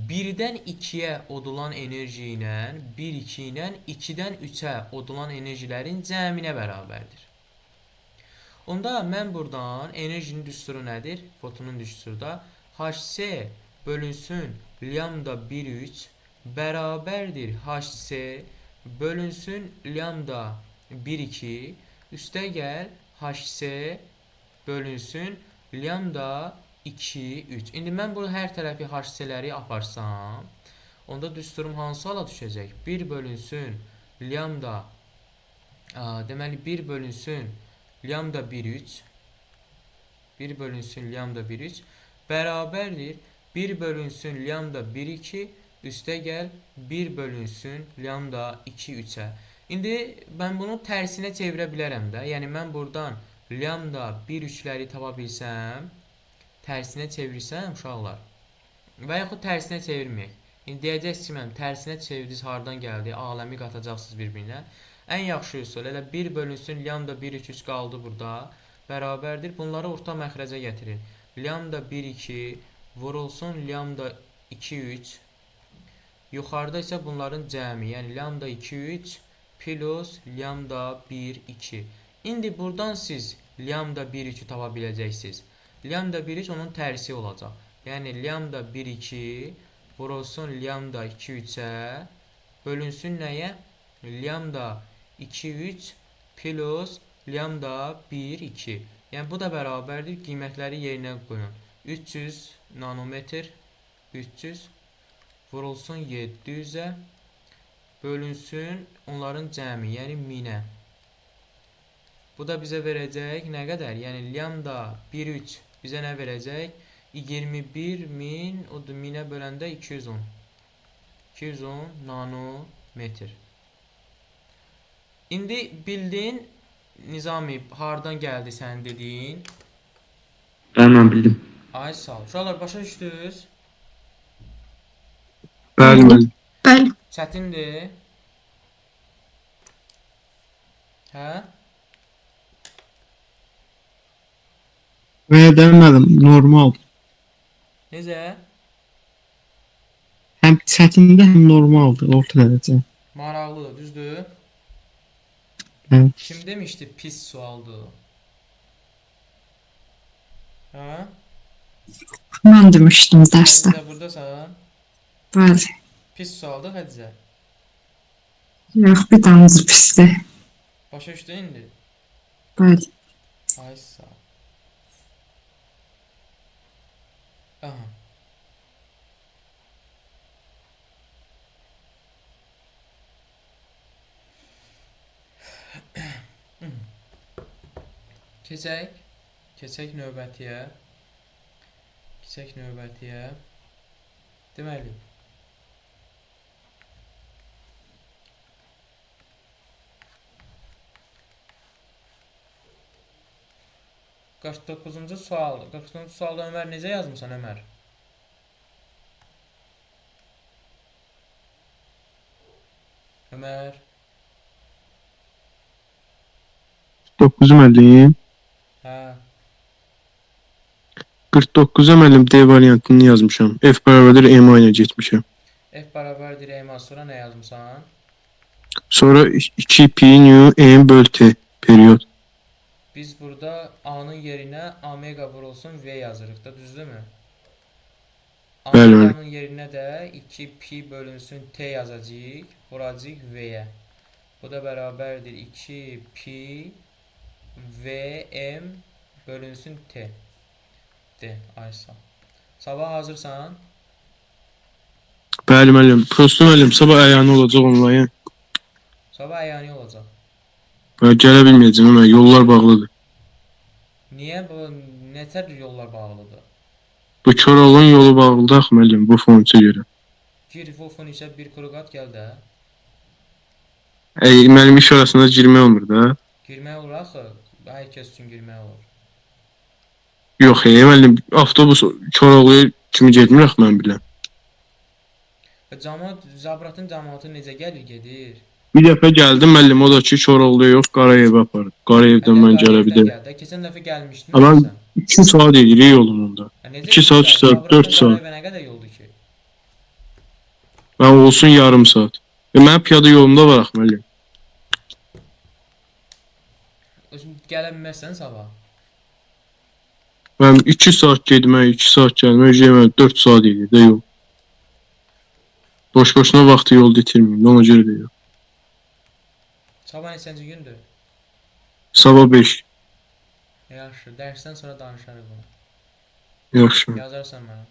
1-dən 2-yə odulan enerji ilə 1-2 ilə 2-dən 3-ə odulan enerjilərin cəminə bərabərdir. Onda mən buradan enerjinin düsturu nədir? Fotonun düsturu da Hc bölünsün lambda 1-3 bərabərdir Hc bölünsün lambda 1-2 üstə gəl Hc bölünsün lambda 2-3. İndi mən burada hər tərəfi Hc-ləri aparsam, onda düsturum hansı hala düşəcək? 1 bölünsün lambda, deməli 1 bölünsün lambda 1-3 1 bölünsün lambda 1-3 bərabərdir 1 bölünsün lambda 1-2 üstə gəl 1 bölünsün lambda 2-3-ə. İndi mən bunu tərsinə çevirə bilərəm də. Yəni mən buradan lambda 1-3-ləri tapa bilsəm, tərsinə çevirsəm uşaqlar və yaxud tərsinə çevirməyək. İndi deyəcəksiniz ki, mən tərsinə çevirdiniz, hardan gəldi, aləmi qatacaqsınız bir-birinə. Ən yaxşı üsul, elə 1 bölünsün lambda 1-3 qaldı burada, bərabərdir. Bunları orta məxrəcə gətirin. Lambda 1-2 vurulsun lambda 2-3, yuxarıda isə bunların cəmi, yəni lambda 2-3 plus lambda 1-2. İndi buradan siz lambda 1-3-ü tapa biləcəksiniz. Lambda 1-3 onun tərsi olacaq. Yəni lambda 1-2 vurulsun lambda 2-3-ə bölünsün nəyə? Lambda 2-3 plus lambda 1-2. Yəni bu da bərabərdir. Qiymətləri yerinə qoyun. 300 nanometr 300 vurulsun 700-ə bölünsün onların cəmi, yəni 1000-ə. Bu da bizə verəcək nə qədər? Yəni lambda 1,3 bizə nə verəcək? 21.000 o da 1000-ə böləndə 210. 210 nanometr. İndi bildin Nizami hardan gəldi sənin dediyin? Ben bildim. Ay sağ ol. Uşaqlar başa düşdünüz? Bəli müəllim. Bəli. Çətindir. Hə? Və demədim, normal. Necə? Həm çətində, həm normaldır, orta dərəcə. Maraqlıdır, düzdür? Evet. Kim demişdi pis sualdır? Hə? Mən demişdim dərsdə. Hədizə buradasan? Bəli. Pis sualdır Hədizə. Yox, bir tanesi pisdir. Başa düşdün indi? Bəli. Ay sağ ol. Aha. Keçək. Keçək növbətiyə. Keçək növbətiyə. Deməli. Qırx doqquzuncu sual. 49-cu sualda Ömər necə yazmısan Ömər? Ömər. 9 müəllim. Hə. 49 müəllim D variantını yazmışam. F bərabərdir M ilə getmişəm. F bərabərdir M sonra nə yazmısan? Sonra 2 pi nu M böl T periyod. Biz burada A-nın yerinə omega vurulsun V yazırıq da, düzdürmü? Bəli, bəli. Omeganın yerinə də 2 pi bölünsün T yazacağıq, vuracağıq V-yə. Bu da bərabərdir 2 pi V M bölünsün T. D, aysa. Sabah hazırsan? Bəli müəllim. Prosto müəllim, sabah əyanı olacaq onlayn. Sabah əyani olacaq. Və gələ bilməyəcəm amma yollar bağlıdır. Niyə bu nətər yollar bağlıdır? Bu Koroğlun yolu bağlıdır axı müəllim bu fonça görə. Gir Wolf'un işə bir kuruqat gəl də. Müəllim iş arasında girmək olmur da. Girmək olur axı. Hər kəs üçün girmək olur. Yox, müəllim avtobus Koroğluya kimi getmir axı mən biləm. Və cəmaət, Zabratın cəmaatı necə gəlir, gedir? Bir dəfə gəldim müəllim, o da ki Koroğluya yox, Qarayevə aparır. Qarayevdən mən gələ bilirəm. Keçən dəfə gəlmişdin Aman sən. 2 saat edir yolunda. 2 saat, 3 saat, 4 saat. Nə qədər yoldur ki? Ben olsun yarım saat. Mənim piyada yolumda var axı müəllim. Gələ bilməzsən sabah. Mən 2 saat getmək, 2 saat gəlmək, yemək 4 saat edir də yol. Boş-boşuna vaxtı yolda itirməyim, ona görə də yox. Sabah neçənci gündür? Sabah 5. Yaxşı, dərsdən sonra danışarıq bunu. Yaxşı. Yazarsan mənə.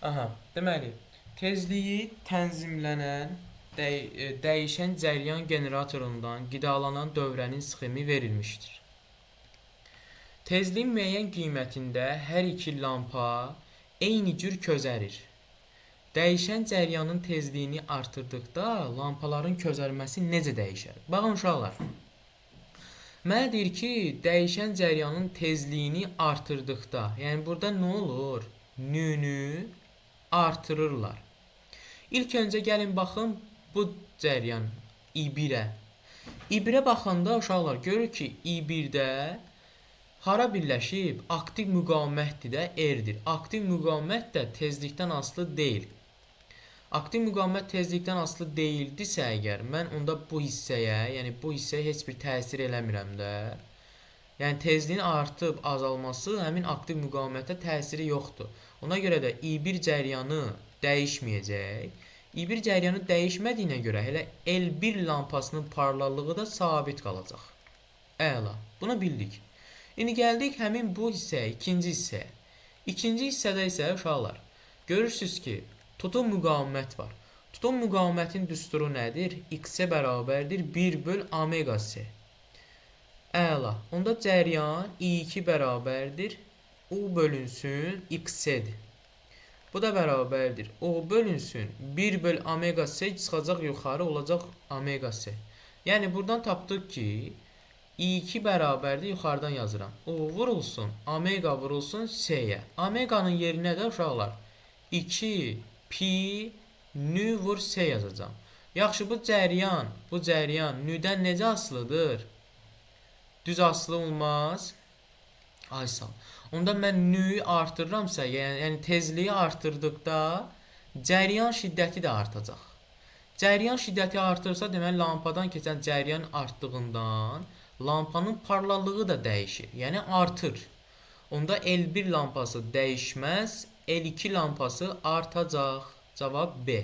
Aha, deməli, tezliyi tənzimlənən dəyişən cəryan generatorundan qidalanan dövrənin sxemi verilmişdir. Tezliyin müəyyən qiymətində hər iki lampa eyni cür közərir. Dəyişən cəryanın tezliyini artırdıqda lampaların közərməsi necə dəyişər? Baxın uşaqlar. Mənə deyir ki, dəyişən cəryanın tezliyini artırdıqda, yəni burada nə olur? Nünü artırırlar. İlk öncə gəlin baxın bu cəryan I1-ə. I1-ə baxanda uşaqlar görür ki, I1-də hara birləşib? Aktiv müqavimətdir də R-dir. Aktiv müqavimət də tezlikdən asılı deyil. Aktiv müqavimət tezlikdən asılı deyildisə əgər, mən onda bu hissəyə, yəni bu hissəyə heç bir təsir eləmirəm də. Yəni tezliyin artıb azalması həmin aktiv müqavimətə təsiri yoxdur. Ona görə də I1 cəryanı dəyişməyəcək. I1 cəryanı dəyişmədiyinə görə elə L1 lampasının parlaqlığı da sabit qalacaq. Əla, bunu bildik. İndi gəldik həmin bu hissəyə, ikinci hissəyə. İkinci hissədə isə uşaqlar, görürsünüz ki, tutum müqavimət var. Tutum müqavimətin düsturu nədir? X-ə bərabərdir 1 böl omega C. Əla. Onda cəryan I2 bərabərdir U bölünsün X-dir. Bu da bərabərdir O bölünsün 1 böl omega C çıxacaq yuxarı olacaq omega C. Yəni buradan tapdıq ki I2 bərabərdir yuxarıdan yazıram. O vurulsun omega vurulsun C-yə. Omeganın yerinə də uşaqlar 2 pi nü vur C yazacağam. Yaxşı bu cəryan nüdən necə asılıdır? Düz asılı olmaz. Ay sağ. Onda mən nü artırıramsa, yəni tezliyi artırdıqda cəryan şiddəti də artacaq. Cəryan şiddəti artırsa, deməli lampadan keçən cəryan artdığından lampanın parlaqlığı da dəyişir, yəni artır. Onda L1 lampası dəyişməz, L2 lampası artacaq. Cavab B.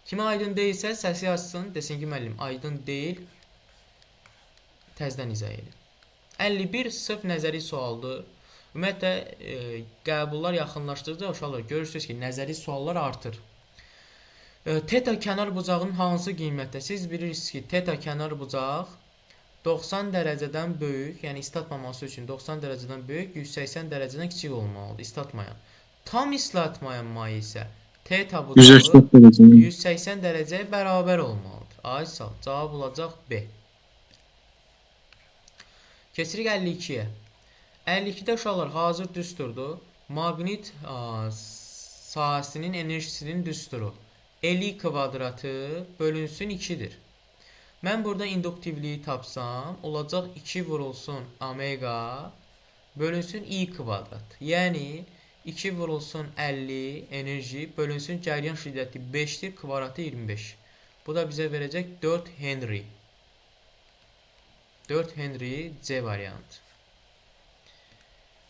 Kimə aydın deyilsə səsi yazsın, desin ki müəllim aydın deyil. Təzədən izah edin. 51 sırf nəzəri sualdır. Ümumiyyətlə qəbullar yaxınlaşdıqca uşaqlar görürsünüz ki, nəzəri suallar artır. Teta kənar bucağının hansı qiymətdə? Siz bilirsiniz ki, teta kənar bucaq 90 dərəcədən böyük, yəni islatmaması üçün 90 dərəcədən böyük, 180 dərəcədən kiçik olmalıdır, islatmayan. Tam islatmayan maye isə teta bucağı 180 dərəcəyə bərabər olmalıdır. Ay sağ, cavab olacaq B. Keçirik 52-yə. 52-də uşaqlar hazır düsturdur. Maqnit sahəsinin enerjisinin düsturu. L kvadratı bölünsün 2-dir. Mən burada induktivliyi tapsam, olacaq 2 vurulsun omega bölünsün I kvadrat. Yəni 2 vurulsun 50 enerji bölünsün cəryan şiddəti 5-dir, kvadratı 25. Bu da bizə verəcək 4 Henry. 4 Henry C variantı.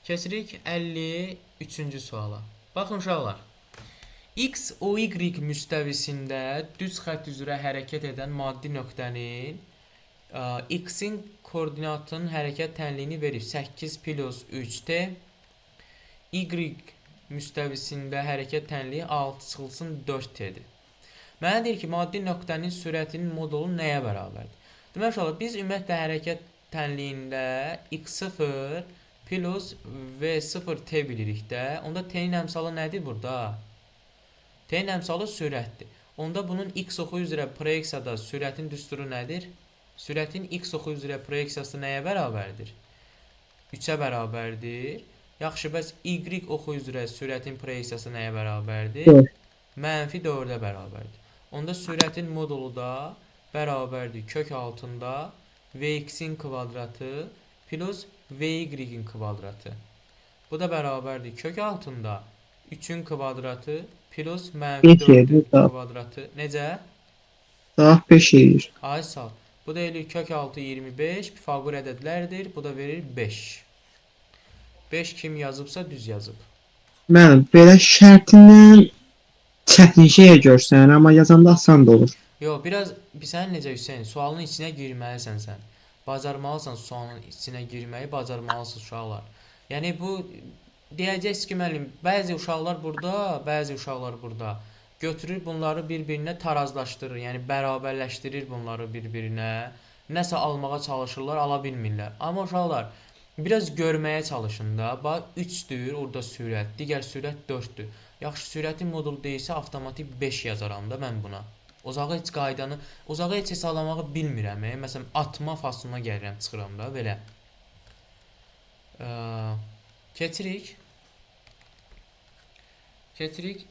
Keçirik 53-cü suala. Baxın uşaqlar. X, O, Y müstəvisində düz xətt üzrə hərəkət edən maddi nöqtənin X-in koordinatının hərəkət tənliyini verib 8 plus 3T. Y müstəvisində hərəkət tənliyi 6 çıxılsın 4T-dir. Mənə deyir ki, maddi nöqtənin sürətinin modulu nəyə bərabərdir? Demək olar, biz ümumiyyətlə hərəkət tənliyində x0 plus v0t bilirik də. Onda t-nin əmsalı nədir burada? T-nin əmsalı sürətdir. Onda bunun x oxu üzrə proyeksiyada sürətin düsturu nədir? Sürətin x oxu üzrə proyeksiyası nəyə bərabərdir? 3-ə bərabərdir. Yaxşı, bəs y oxu üzrə sürətin proyeksiyası nəyə bərabərdir? Mənfi 4-ə bərabərdir. Onda sürətin modulu da bərabərdir kök altında vx-in kvadratı plus vy-in kvadratı. Bu da bərabərdir kök altında 3-ün kvadratı plus mənfi 4-ün kvadratı. Necə? Daha 5 edir. Ay sağ. Bu da eləyir kök altı 25. Pifaqor ədədlərdir. Bu da verir 5. 5 kim yazıbsa düz yazıb. Mən belə şərtindən çətin şeyə görsən, amma yazanda asan da olur. Yox, biraz sən necə Hüseyn, sualın içinə girməlisən sən. Bacarmalısan sualın içinə girməyi, bacarmalısın uşaqlar. Yəni bu deyəcəksiniz ki, müəllim, bəzi uşaqlar burada götürür bunları bir-birinə tarazlaşdırır, yəni bərabərləşdirir bunları bir-birinə. Nəsə almağa çalışırlar, ala bilmirlər. Amma uşaqlar biraz görməyə çalışın da. Bax 3-dür orada sürət, digər sürət 4-dür. Yaxşı, sürətin modulu deyilsə avtomatik 5 yazaram da mən buna. Uzağa heç qaydanı, uzağa heç hesablamağı bilmirəm. Məsələn, atma faslına gəlirəm, çıxıram da belə. Keçirik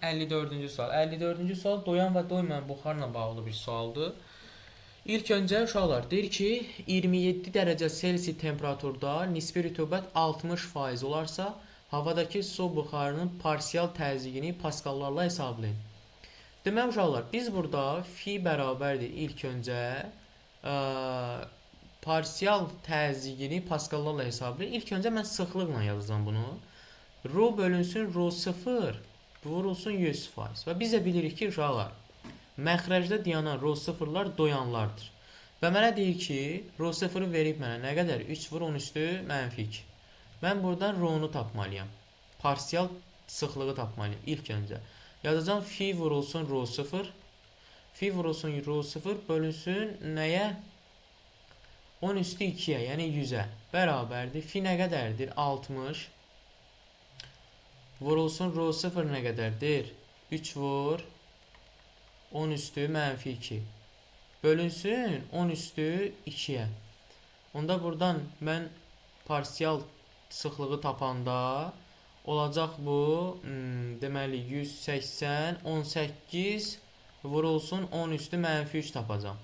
54-cü sual. 54-cü sual doyan və doymayan buxarla bağlı bir sualdır. İlk öncə uşaqlar deyir ki, 27 dərəcə Selsi temperaturda nisbi rütubət 60% olarsa, havadakı su buxarının parsial təzyiqini paskallarla hesablayın. Demək uşaqlar, biz burada fi bərabərdir ilk öncə parsial təzyiqini paskallarla hesablayın. İlk öncə mən sıxlıqla yazacağam bunu. Rho bölünsün rho 0 vurulsun 100%. Və biz də bilirik ki, uşaqlar, məxrəcdə dayanan rho 0'lar doyanlardır. Və mənə deyir ki, rho 0'ı verib mənə nə qədər? 3 vur 10 üstü mənfi 2. Mən buradan rho-nu tapmalıyam. Parsial sıxlığı tapmalıyam ilk öncə. Yazacağım fi vurulsun rho 0. Fi vurulsun rho 0 bölünsün nəyə? 10 üstü 2'ye yani 100'e beraberdir. Fi ne kadardır? 60. Vurulsun rho 0 ne kadardır? 3 vur 10 üstü mənfi 2. Bölünsün 10 üstü 2'ye. Onda buradan mən parsial sıxlığı tapanda olacaq bu deməli 180 18 vurulsun 10 üstü mənfi 3 tapacağım.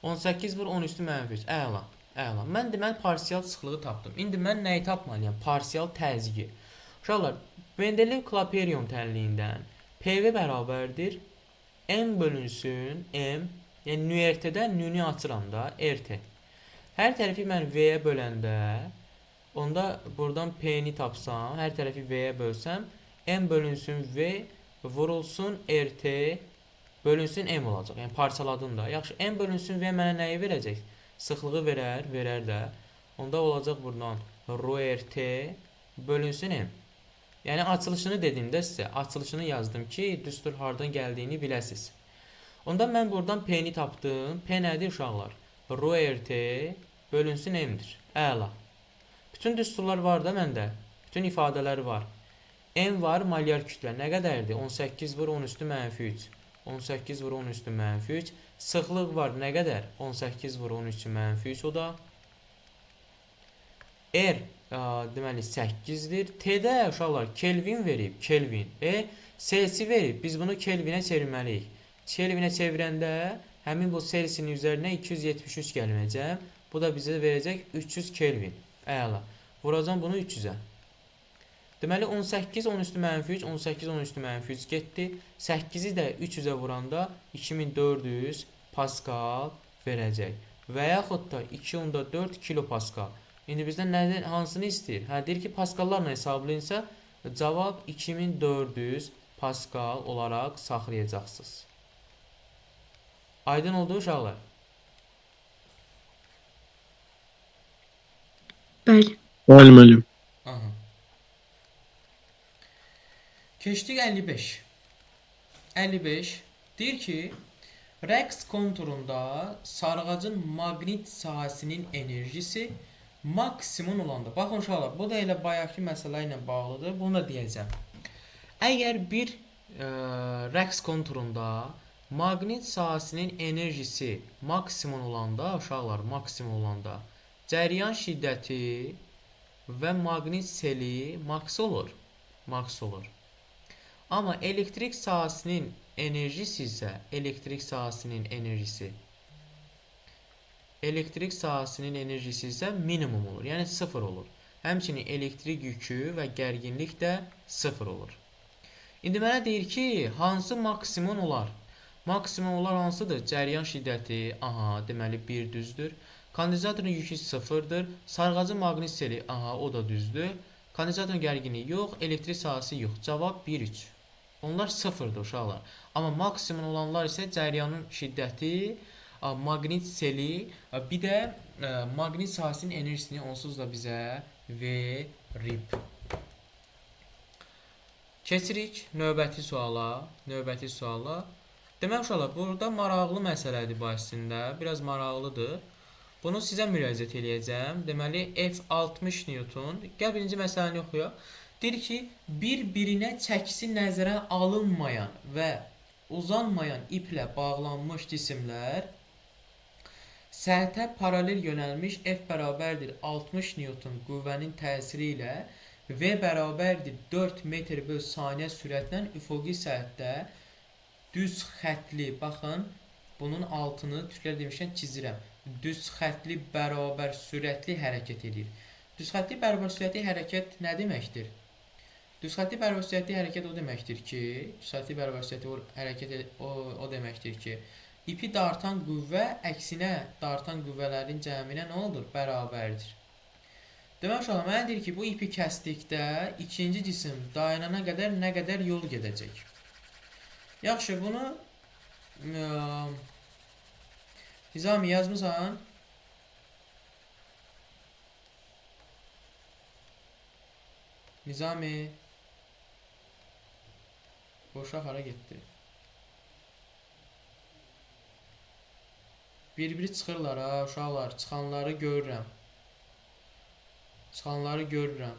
18 vur 10 üstü mənfi 3. Əla. Əla. Mən deməli parsial sıxlığı tapdım. İndi mən nəyi tapmalıyam? Parsial təzyiqi. Uşaqlar, Mendeleev-Klapeyron tənliyindən PV bərabərdir M bölünsün M, yəni nÜRT-də nünü açıram da RT. Hər tərəfi mən V-yə böləndə onda buradan P-ni tapsam, hər tərəfi V-yə bölsəm M bölünsün V vurulsun RT bölünsün M olacaq. Yəni parçaladım da. Yaxşı, M bölünsün V mənə nəyi verəcək? Sıxlığı verər də. Onda olacaq buradan rho RT bölünsün M. Yəni açılışını dedimdə sizə, açılışını yazdım ki, düstur hardan gəldiyini biləsiz. Onda mən buradan P-ni tapdım. P nədir uşaqlar? Rho RT bölünsün M-dir. Əla. Bütün düsturlar var da məndə. Bütün ifadələr var. M var, molyar kütlə. Nə qədərdir? 18 vur 10 üstü mənfi 3. 18 vur 10 üstü mənfi 3. Sıxlıq var. Nə qədər? 18 vur 10 üstü mənfi 3 o da. R deməli 8-dir. T-də uşaqlar Kelvin verib, Kelvin. Celsi verib. Biz bunu Kelvinə çevirməliyik. Kelvinə çevirəndə həmin bu Celsinin üzərinə 273 gəlməyəcəm. Bu da bizə verəcək 300 Kelvin. Əla. Vuracam bunu 300-ə. Deməli 18 10 üstü mənfi 3, 18 10 üstü mənfi 3 getdi. 8-i də 300-ə vuranda 2400 Pascal verəcək. Və yaxud da 2.4 kilopascal. İndi bizdən nədən hansını istəyir? Hə, deyir ki, paskallarla hesablayınsa cavab 2400 Pascal olaraq saxlayacaqsınız. Aydın oldu uşaqlar? Bəli. Bəli müəllim. Aha. Keçdik 55. 55 deyir ki, rəqs konturunda sarğacın maqnit sahəsinin enerjisi maksimum olanda. Baxın uşaqlar, bu da elə bayaqki məsələ ilə bağlıdır. Bunu da deyəcəm. Əgər bir rəqs konturunda maqnit sahəsinin enerjisi maksimum olanda, uşaqlar, maksimum olanda cəryan şiddəti və maqnit seli maks olur. Maks olur. Amma elektrik sahəsinin enerjisi isə elektrik sahəsinin enerjisi isə minimum olur. Yəni 0 olur. Həmçinin elektrik yükü və gərginlik də 0 olur. İndi mənə deyir ki, hansı maksimum olar? Maksimum olar hansıdır? Cəryan şiddəti, aha, deməli 1 düzdür. Kondensatorun yükü 0-dır. Sarğacın maqnit seli, aha, o da düzdür. Kondensatorun gərginliyi yox, elektrik sahəsi yox. Cavab 1-3. Onlar 0-dır uşaqlar. Amma maksimum olanlar isə cəryanın şiddəti, maqnit seli, bir də maqnit sahəsinin enerjisini onsuz da bizə verib. Keçirik növbəti suala. Demək uşaqlar, burada maraqlı məsələdir bu əslində. Biraz maraqlıdır. Bunu sizə müraciət eləyəcəm. Deməli, F60 Newton. Gəl birinci məsələni oxuyaq. Deyir ki, bir-birinə çəkisi nəzərə alınmayan və uzanmayan iplə bağlanmış cisimlər səthə paralel yönəlmiş F bərabərdir 60 Newton qüvvənin təsiri ilə V bərabərdir 4 metr böl saniyə sürətlə üfüqi səthdə düz xətli, baxın, bunun altını türklər demişkən çizirəm. Düz xətli bərabər sürətli hərəkət edir. Düz xətli bərabər sürətli hərəkət nə deməkdir? Düz xətli bərabər sürətli hərəkət o deməkdir ki, ipi dartan qüvvə əksinə dartan qüvvələrin cəminə nə olur? Bərabərdir. Demək uşaqlar, mənə deyir ki, bu ipi kəsdikdə ikinci cisim dayanana qədər nə qədər yol gedəcək? Yaxşı, bunu Nizami yazmısan? Nizami Bu uşaq hara getdi? Bir-biri çıxırlar ha, uşaqlar. Çıxanları görürəm. Çıxanları görürəm.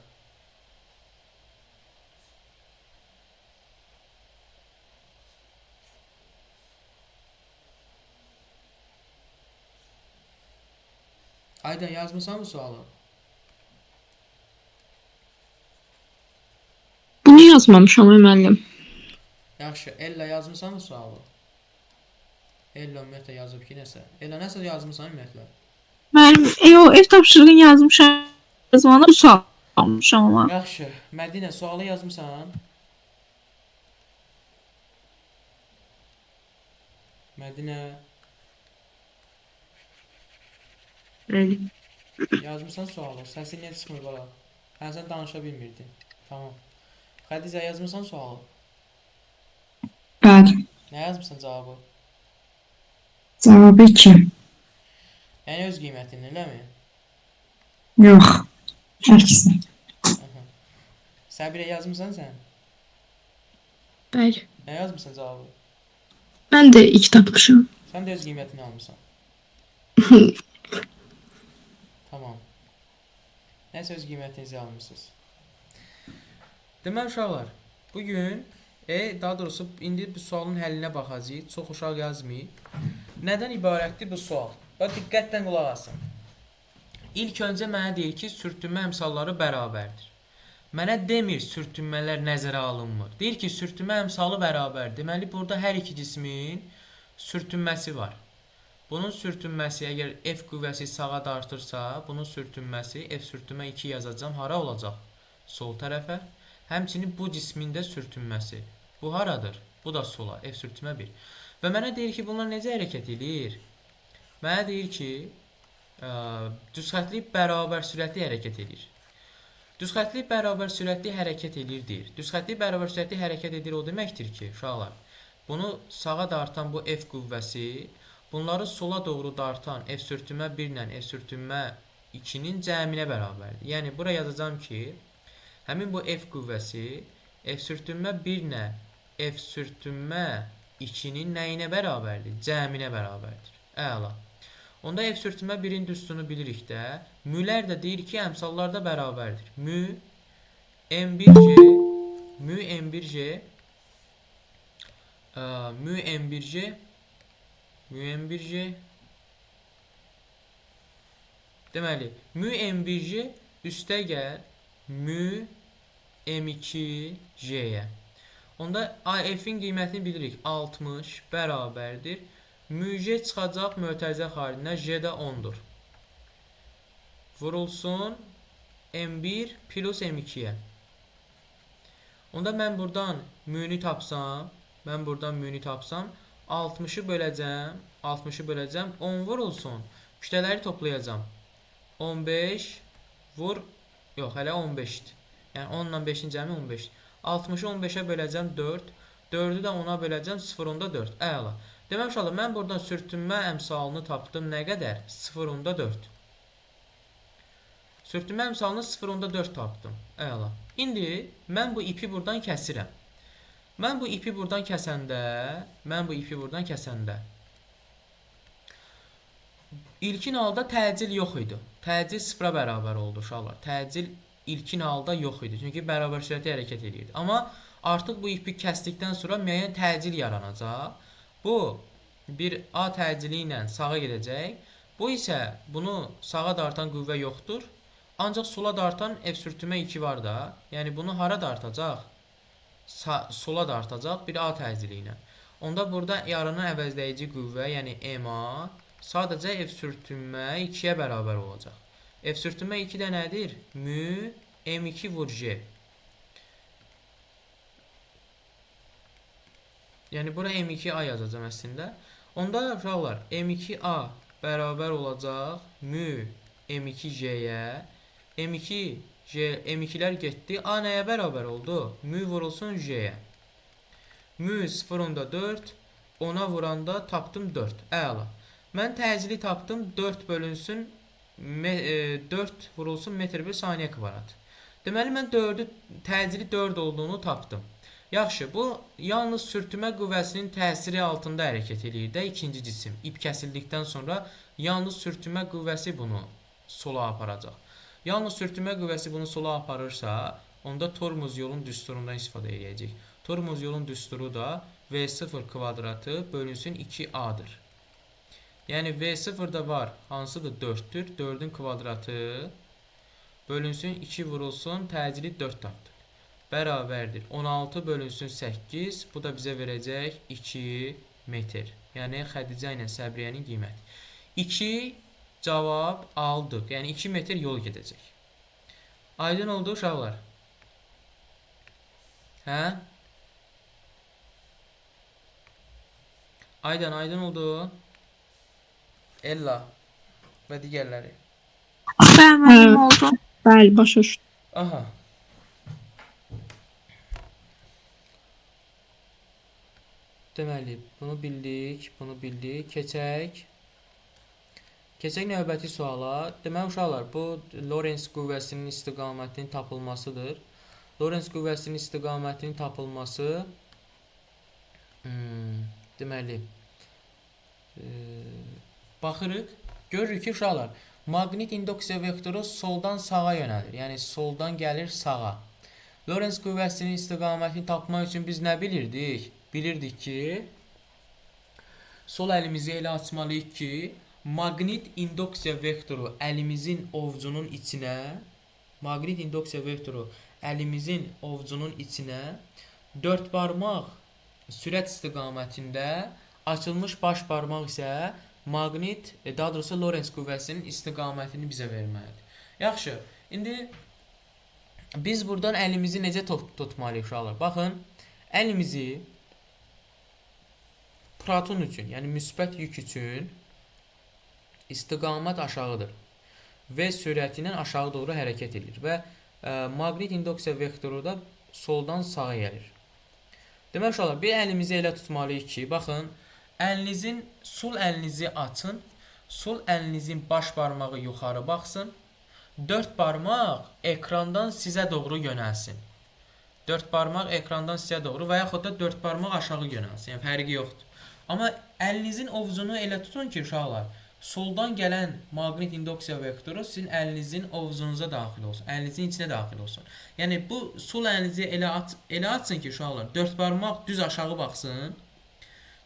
Aydan yazmısan bu sualı? Bunu yazmamışam müəllim. Yaxşı, Ella yazmısan bu sualı? Ella ümumiyyətlə yazıb ki, nəsə. Ella nəsə yazmısan ümumiyyətlə? Müəllim, o ev tapşırığını yazmışam. Yazmanı bu sual almışam ama. Yaxşı, Mədinə sualı yazmısan? Mədinə Müəllim. yazmısan sualı? Səsin niyə çıxmır bala? Hə, sən danışa bilmirdin. Tamam. Xədicə yazmısan sualı? Bəli. Nə yazmısan cavabı? Cavabı 2. Yəni öz qiymətini, eləmi? Yox. Əksin. Səbirə yazmısan sən? Bəli. Nə yazmısan cavabı? Mən də 2 tapmışam. Sən də öz qiymətini almısan. Tamam. Nəsə öz qiymətinizi almısınız. Deməli uşaqlar, bugün daha doğrusu indi bu sualın həllinə baxacağıq. Çox uşaq yazmayıb. Nədən ibarətdir bu sual? Bax diqqətlə qulaq asın. İlk öncə mənə deyir ki, sürtünmə əmsalları bərabərdir. Mənə demir sürtünmələr nəzərə alınmır. Deyir ki, sürtünmə əmsalı bərabər. Deməli burada hər iki cismin sürtünməsi var. Bunun sürtünməsi əgər F qüvvəsi sağa dartırsa, bunun sürtünməsi F sürtünmə 2 yazacağam. Hara olacaq? Sol tərəfə. Həmçinin bu cismin də sürtünməsi. Bu haradır? Bu da sola. F sürtünmə 1. Və mənə deyir ki, bunlar necə hərəkət edir? Mənə deyir ki, düzxətli bərabər sürətli hərəkət edir. Düzxətli bərabər sürətli hərəkət edir deyir. Düzxətli bərabər sürətli hərəkət edir o deməkdir ki, uşaqlar, bunu sağa dartan bu F qüvvəsi, bunları sola doğru dartan F sürtünmə 1 ilə F sürtünmə 2-nin cəminə bərabərdir. Yəni, bura yazacağım ki, həmin bu F qüvvəsi F sürtünmə 1 ilə F sürtünmə 2-nin nəyinə bərabərdir? Cəminə bərabərdir. Əla. Onda F sürtünmə 1-in düstunu bilirik də. Mülər də deyir ki, əmsallar da bərabərdir. Mü M1G Mü M1G Mü M1G Mü M1G Deməli, Mü M1G üstə gəl Mü M2G-yə. Onda F-in qiymətini bilirik. 60 bərabərdir. Mü-G çıxacaq mötərizə xaricinə. G də 10-dur. Vurulsun M1 plus M2-yə. Onda mən buradan mü-nü tapsam, 60-ı böləcəm, 10 vurulsun. Kütlələri toplayacam. 15 vur, yox, hələ 15-dir. Yəni 10 ilə 5-in cəmi 15-dir. 60-ı 15-ə böləcəm 4, 4-ü də 10-a böləcəm 0.4. Əla. Demək uşaqlar, mən buradan sürtünmə əmsalını tapdım. Nə qədər? 0.4. Sürtünmə əmsalını 0.4 tapdım. Əla. İndi mən bu ipi buradan kəsirəm. Mən bu ipi buradan kəsəndə ilkin halda təcil yox idi. Təcil 0-a bərabər oldu uşaqlar. Təcil ilkin halda yox idi. Çünki bərabər sürətli hərəkət edirdi. Amma artıq bu ipi kəsdikdən sonra müəyyən təcil yaranacaq. Bu bir A təcili ilə sağa gedəcək. Bu isə bunu sağa dartan qüvvə yoxdur. Ancaq sola dartan F sürtünmə 2 var da. Yəni bunu hara dartacaq? Sola dartacaq bir A təcili ilə. Onda burada yaranan əvəzləyici qüvvə, yəni MA sadəcə F sürtünmə 2-yə bərabər olacaq. F sürtünmə 2 də nədir? Mü M2 vur J. Yəni bura M2A yazacağım əslində. Onda uşaqlar M2A bərabər olacaq mü M2J-yə. M2'lər getdi. A nəyə bərabər oldu? Mü vurulsun J-yə. Mü 0.4, ona vuranda tapdım 4. Əla. Mən təcili tapdım. 4 bölünsün 4 vurulsun metr bir saniyə kvadrat. Deməli mən təcili 4 olduğunu tapdım. Yaxşı, bu yalnız sürtünmə qüvvəsinin təsiri altında hərəkət eləyir də ikinci cisim. İp kəsildikdən sonra yalnız sürtünmə qüvvəsi bunu sola aparacaq. Yalnız sürtünmə qüvvəsi bunu sola aparırsa, onda tormuz yolun düsturundan istifadə edəcək. Tormuz yolun düsturu da V0 kvadratı bölünsün 2A-dır. Yəni V0 da var, hansıdır? 4-dür. 4-ün kvadratı bölünsün 2 vurulsun, təcili 4 tapdır. Bərabərdir. 16 bölünsün 8. Bu da bizə verəcək 2 metr. Yəni Xədicə ilə Səbriyyənin qiyməti. 2 cavab aldıq. Yəni 2 metr yol gedəcək. Aydın oldu uşaqlar? Hə? Aydın oldu. Ella və digərləri. Bəli, müəllim oldu. Bəli, başa düşdüm. Aha. Deməli, bunu bildik. Keçək növbəti suala. Deməli, uşaqlar, bu Lorentz qüvvəsinin istiqamətinin tapılmasıdır. Lorentz qüvvəsinin istiqamətinin tapılması deməli baxırıq, görürük ki, uşaqlar, maqnit induksiya vektoru soldan sağa yönəlir. Yəni soldan gəlir sağa. Lorentz qüvvəsinin istiqamətini tapmaq üçün biz nə bilirdik? Bilirdik ki, sol əlimizi elə açmalıyıq ki, maqnit induksiya vektoru əlimizin ovcunun içinə, dörd barmaq sürət istiqamətində, açılmış baş barmaq isə maqnit, daha doğrusu Lorentz qüvvəsinin istiqamətini bizə verməlidir. Yaxşı, indi biz buradan əlimizi necə tutmalıyıq uşaqlar? Baxın, əlimizi proton üçün, yəni müsbət yük üçün istiqamət aşağıdır və sürətindən aşağı doğru hərəkət edir və maqnit induksiya vektoru da soldan sağa gəlir. Demək uşaqlar, bir əlimizi elə tutmalıyıq ki, baxın, sol əlinizi açın, sol əlinizin baş barmağı yuxarı baxsın, 4 barmaq ekrandan sizə doğru yönəlsin. 4 barmaq ekrandan sizə doğru və yaxud da 4 barmaq aşağı yönəlsin, yəni fərqi yoxdur. Amma əlinizin ovcunu elə tutun ki, uşaqlar, soldan gələn maqnit induksiya vektoru sizin əlinizin ovcunuza daxil olsun, əlinizin içinə daxil olsun. Yəni bu sol əlinizi elə açın ki, uşaqlar, 4 barmaq düz aşağı baxsın.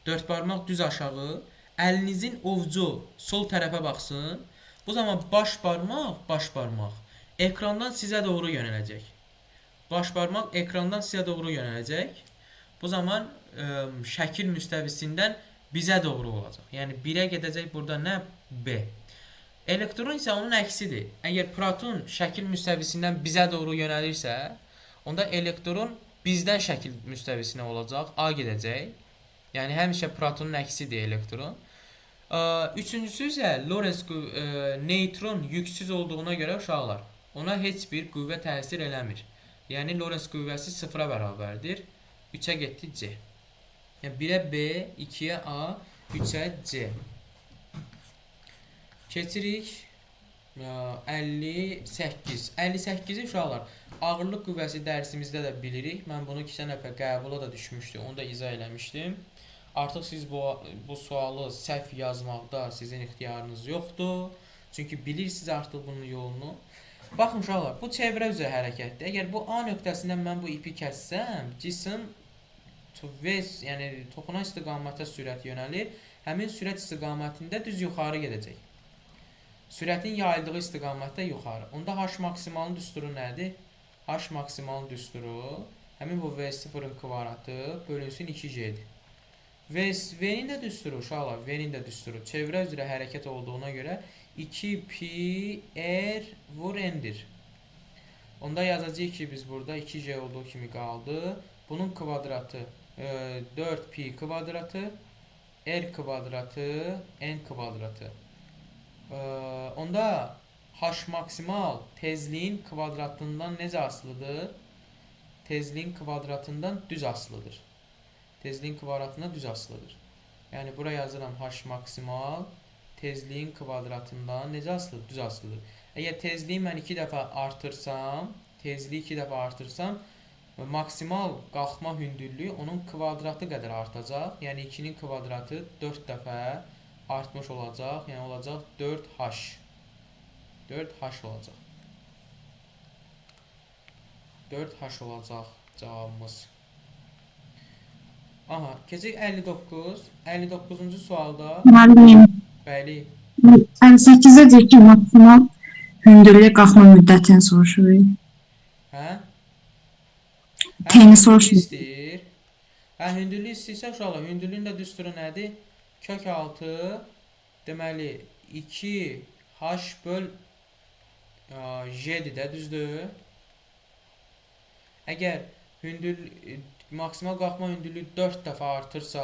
4 barmaq düz aşağı, əlinizin ovcu sol tərəfə baxsın. Bu zaman baş barmaq ekrandan sizə doğru yönələcək. Baş barmaq ekrandan sizə doğru yönələcək. Bu zaman şəkil müstəvisindən bizə doğru olacaq. Yəni 1-ə gedəcək burada nə? B. Elektron isə onun əksidir. Əgər proton şəkil müstəvisindən bizə doğru yönəlirsə, onda elektron bizdən şəkil müstəvisinə olacaq, A gedəcək. Yəni həmişə protonun əksidir elektron. Üçüncüsü isə Lorentz neytron yüksüz olduğuna görə uşaqlar, ona heç bir qüvvə təsir eləmir. Yəni Lorentz qüvvəsi 0-a bərabərdir. 3-ə getdi C. Yəni 1-ə B, 2-yə A, 3-ə C. Keçirik 58. 58-i uşaqlar, ağırlıq qüvvəsi dərsimizdə də bilirik. Mən bunu keçən dəfə qəbula da düşmüşdü, onu da izah eləmişdim. Artıq siz bu sualı səhv yazmaqda sizin ixtiyarınız yoxdur. Çünki bilirsiniz artıq bunun yolunu. Baxın uşaqlar, bu çevrə üzrə hərəkətdir. Əgər bu A nöqtəsindən mən bu ipi kəssəm, cisim yəni toxunan istiqamətə sürət yönəlir. Həmin sürət istiqamətində düz yuxarı gedəcək. Sürətin yayıldığı istiqamətdə yuxarı. Onda H maksimalın düsturu nədir? H maksimalın düsturu həmin bu V0-ın kvadratı bölünsün 2G-dir. V-nin də düsturu uşaqlar, V-nin də düsturu çevrə üzrə hərəkət olduğuna görə 2πr vur n-dir. Onda yazacağıq ki, biz burada 2G olduğu kimi qaldı. Bunun kvadratı 4pi kvadratı, r kvadratı, n kvadratı. Onda H maksimal tezliyin kvadratından necə asılıdır? Tezliyin kvadratından düz asılıdır. Tezliyin kvadratına düz asılıdır. Yəni buraya yazıram H maksimal tezliyin kvadratından necə asılıdır? Düz asılıdır. Əgər tezliyi mən 2 dəfə artırsam, tezliyi 2 dəfə artırsam, maksimal qalxma hündürlüyü onun kvadratı qədər artacaq. Yəni 2-nin kvadratı 4 dəfə artmış olacaq. Yəni olacaq 4h. 4h olacaq. 4h olacaq cavabımız. Aha, keçək 59. 59-cu sualda Müəllim, bəli, 58-də deyir ki, maksimal hündürlük qalxma müddətini soruşur. hə? Teni soruşur. İstəyir. Hə, hündürlük istəyirsə uşaqlar, hündürlüyün də düsturu nədir? Kök 6 deməli 2h böl j-dir də, düzdür? Əgər maksimal qalxma hündürlüyü 4 dəfə artırsa,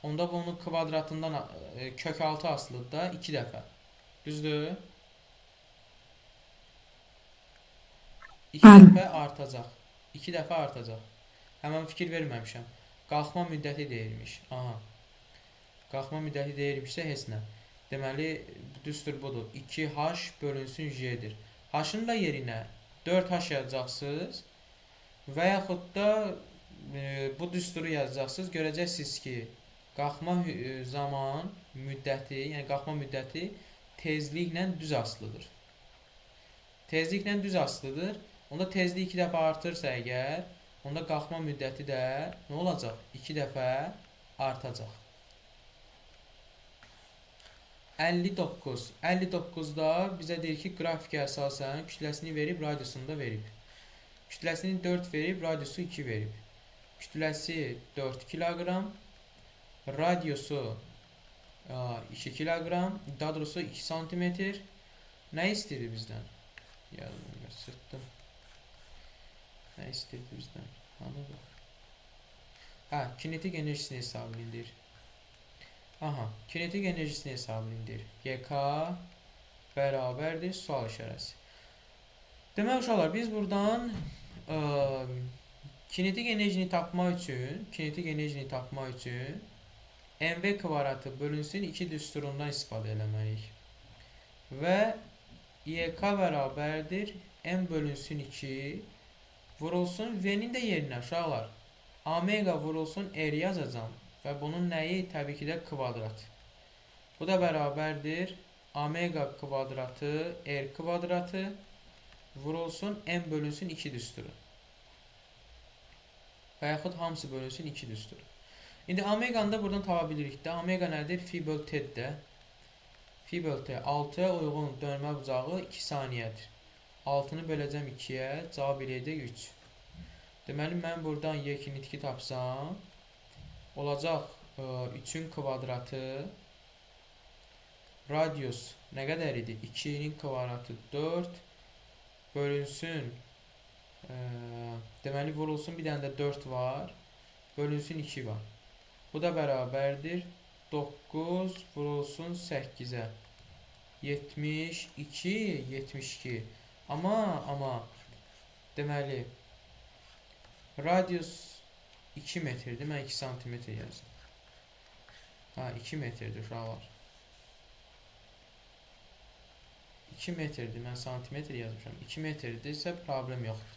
onda bunun kvadratından kök 6 asılıdır da 2 dəfə. Düzdür? 2 Bəli. dəfə artacaq. 2 dəfə artacaq. Həmən fikir verməmişəm. Qalxma müddəti deyilmiş. Aha. Qalxma müddəti deyilmişsə heç nə. Deməli, düstur budur. 2h bölünsün j-dir. H-ın da yerinə 4h yazacaqsınız və yaxud da bu düsturu yazacaqsınız. Görəcəksiniz ki, qalxma zaman müddəti, yəni qalxma müddəti tezliklə düz asılıdır. Tezliklə düz asılıdır. Onda tezlik 2 dəfə artırsa əgər, onda qalxma müddəti də nə olacaq? 2 dəfə artacaq. 59. 59-da bizə deyir ki, qrafikə əsasən kütləsini verib, radiusunu da verib. Kütləsini 4 verib, radiusu 2 verib. Kütləsi 4 kiloqram, radiusu 2 kiloqram, daha doğrusu 2 santimetr. Nə istəyir bizdən? Yazdım, sırtdım. Nə istəyir bizdən? Hanıdır? Hə, kinetik enerjisini hesablayındır. Aha, kinetik enerjisini hesablayındır. YK bərabərdir sual işarəsi. Demək uşaqlar, biz buradan kinetik enerjini tapmaq üçün MV kvadratı bölünsün 2 düsturundan istifadə eləməliyik. Və YK bərabərdir M bölünsün 2 vurulsun V-nin də yerinə uşaqlar. Omega vurulsun R yazacağım və bunun nəyi? Təbii ki də kvadrat. Bu da bərabərdir omega kvadratı R kvadratı vurulsun M bölünsün 2 düsturu. Və yaxud hamısı bölünsün 2 düsturu. İndi omeganı da buradan tapa bilirik də. Omega nədir? Fi böl T-dir. Fi böl T 6-ya uyğun dönmə bucağı 2 saniyədir. 6-nı böləcəm 2-yə, cavab eləyəcək 3. Deməli, mən buradan Y-kinetiki tapsam, olacaq 3-ün kvadratı, radius nə qədər idi? 2-nin kvadratı 4, bölünsün, deməli, vurulsun, bir dənə də 4 var, bölünsün 2 var. Bu da bərabərdir 9 vurulsun 8-ə. 72, 72. Amma deməli radius 2 metrdir. Mən 2 santimetr yazdım. Ha, 2 metrdir uşaqlar. 2 metrdir. Mən santimetr yazmışam. 2 metrdirsə problem yoxdur.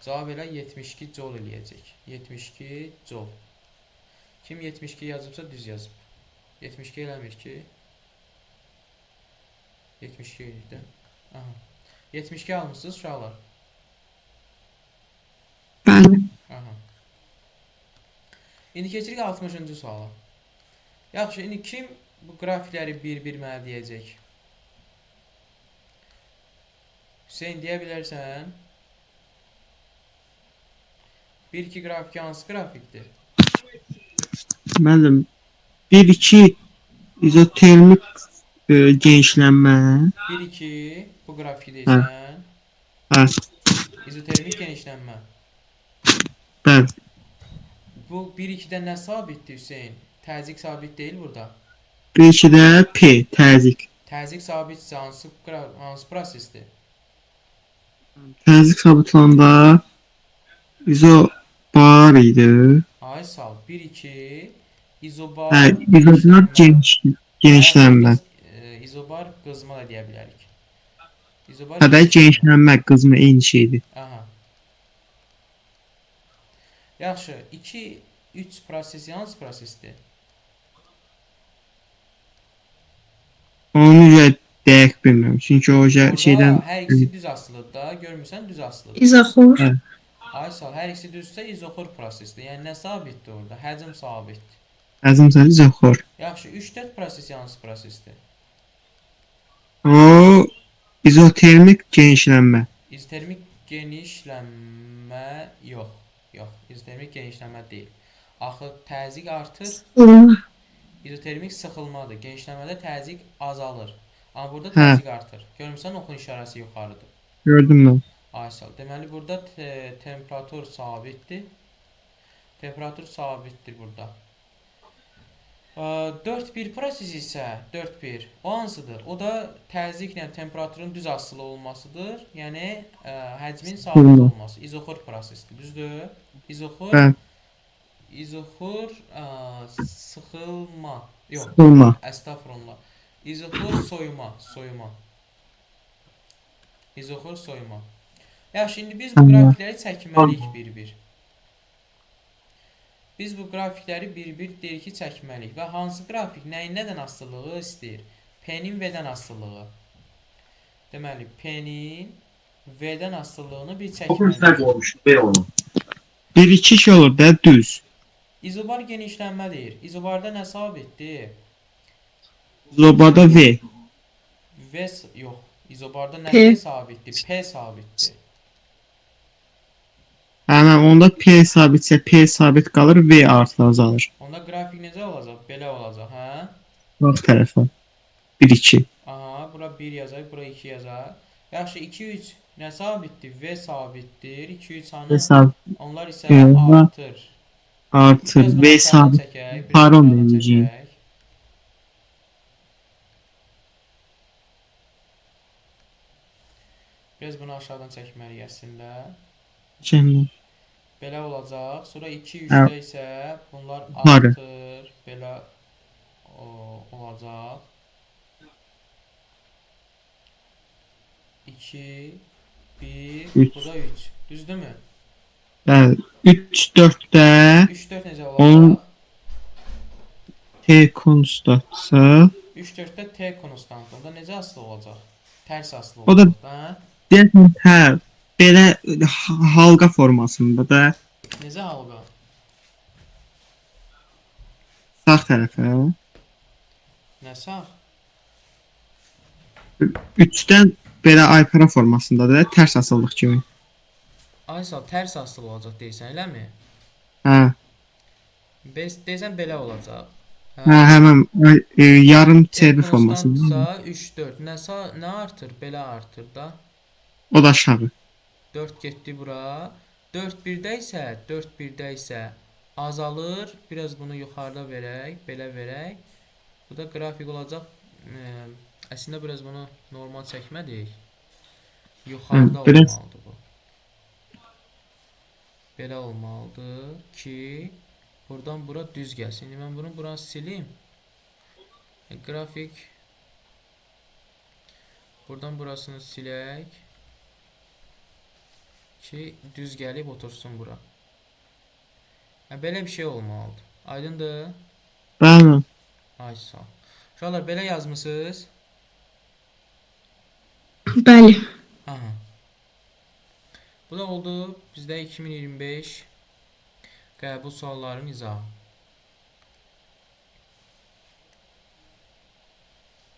Cavab elə 72 joule eləyəcək. 72 joule. Kim 72 yazıbsa düz yazıb. 72 eləmir ki. 72 eləyir də. Aha. 72 almışsınız uşaqlar. Bəli. Aha. İndi keçirik 60-cı suala. Yaxşı, indi kim bu qrafikləri bir-bir mənə deyəcək? Hüseyin deyə bilərsən? 1-2 qrafiki hansı qrafikdir? Müəllim, 1-2 izotermik genişlənmə. 1-2 bu qrafiki deyirsən. Hə, İzotermik genişlənmə. bəli. Bu 1-2-də nə sabitdir Hüseyin? Təzyiq sabit deyil burada. 1-2-də P, təzyiq. Təzyiq sabitsə hansı prosesdir? Təzyiq sabitləndə izobar idi. Ay sağ ol. 1-2 izobar Hə, izobar genişlənmə. İzobar qızma da deyə bilərik. İzobar Hə də genişlənmə qızma eyni şeydir. Aha. Yaxşı, 2 3 proses hansı prosesdir? Onu da dəqiq bilmirəm. Çünki o şeydən Burada hər ikisi düz asılıdır da, görmürsən düz asılıdır. İzoxor. Hə. Aysal, hər ikisi düzsə izoxor prosesdir. Yəni nə sabitdir orada? Həcm sabitdir. əzim səni zoxor. Yaxşı, 3-4 proses hansı prosesdir? O izotermik genişlənmə. İzotermik genişlənmə yox. Yox, izotermik genişlənmə deyil. Axı təzyiq artır, izotermik sıxılmadır. Genişlənmədə təzyiq azalır. Amma burada təzyiq artır. Görmürsən oxun işarəsi yuxarıdır. Gördüm mən. Aysal, deməli burada temperatur sabitdir. Temperatur sabitdir burada. 4-1 prosesi isə 4-1 o hansıdır? O da təzyiqlə temperaturun düz asılı olmasıdır. Yəni həcmin sabit olması. İzoxor prosesidir, düzdür? İzoxor Hə. İzoxor sıxılma. Yox, Olma. əstəğfurullah. İzoxor soyuma. İzoxor soyuma. Yaxşı, indi biz bu qrafikləri çəkməliyik bir-bir. Biz bu qrafikləri bir-bir deyirik ki, çəkməliyik və hansı qrafik nəyin nədən asılılığı istəyir? P-nin V-dən asılılığı. Deməli, P-nin V-dən asılılığını bir çəkməliyik. 1-2 şey olur da düz. İzobar genişlənmə deyir. İzobarda nə sabitdir? Zobada V. V yox. İzobarda nə P. sabitdir? P sabitdir. Həmən onda P sabitsə P sabit qalır, V artı azalır. Onda qrafik necə olacaq? Belə olacaq, hə? Bax tərəfə. 1-2. Aha, bura 1 yazaq, bura 2 yazaq. Yaxşı, 2-3 nə sabitdir? V sabitdir. 2-3 hanı? V sabit Onlar isə Onlar artır. artır. Biraz V bunu aşağıdan sabit. çəkək, biraz Pardon, aşağıdan deyəcəyim. çəkək. Biraz bunu aşağıdan çəkməliyik əslində. Cəmlə. Belə olacaq. Sonra 2-3-də Hə. isə bunlar Yuxarı. artır. Belə olacaq. 2 1 Üç. bu da 3. Düzdürmü? Bəli. 3-4-də 3-4 necə Onun- olacaq? T konstatsa 3-4-də T konstant. Onda necə asılı olacaq? Tərs asılı O da- olacaq da. deyəsən hə belə halqa formasında da Necə halqa? sağ tərəfə Nə sağ? 3-dən belə aypara formasında da tərs asıldıq kimi. Aysal tərs asılı olacaq deyirsən, eləmi? Hə. Deyirsən belə olacaq. Hə, həmin yarım çevir T formasında. konstantsa 3-4. Nə artır? Belə artır da. O da aşağı. 4 getdi bura. 4-1-də isə azalır. Biraz bunu yuxarıda verək, belə verək. Bu da qrafik olacaq. Əslində biraz bunu normal çəkmədik. Yuxarıda Hə, biraz- olmalıdır bu. Belə olmalıdır ki, buradan bura düz gəlsin. İndi mən bunu bura silim. Qrafik buradan burasını silək ki, düz gəlib otursun bura. Belə bir şey olmalıdır. Aydındır? Bəli. Ay sağ ol. Uşaqlar belə yazmısınız? Bəli. Aha. Bu da oldu bizdə 2025 qəbul suallarının izahı.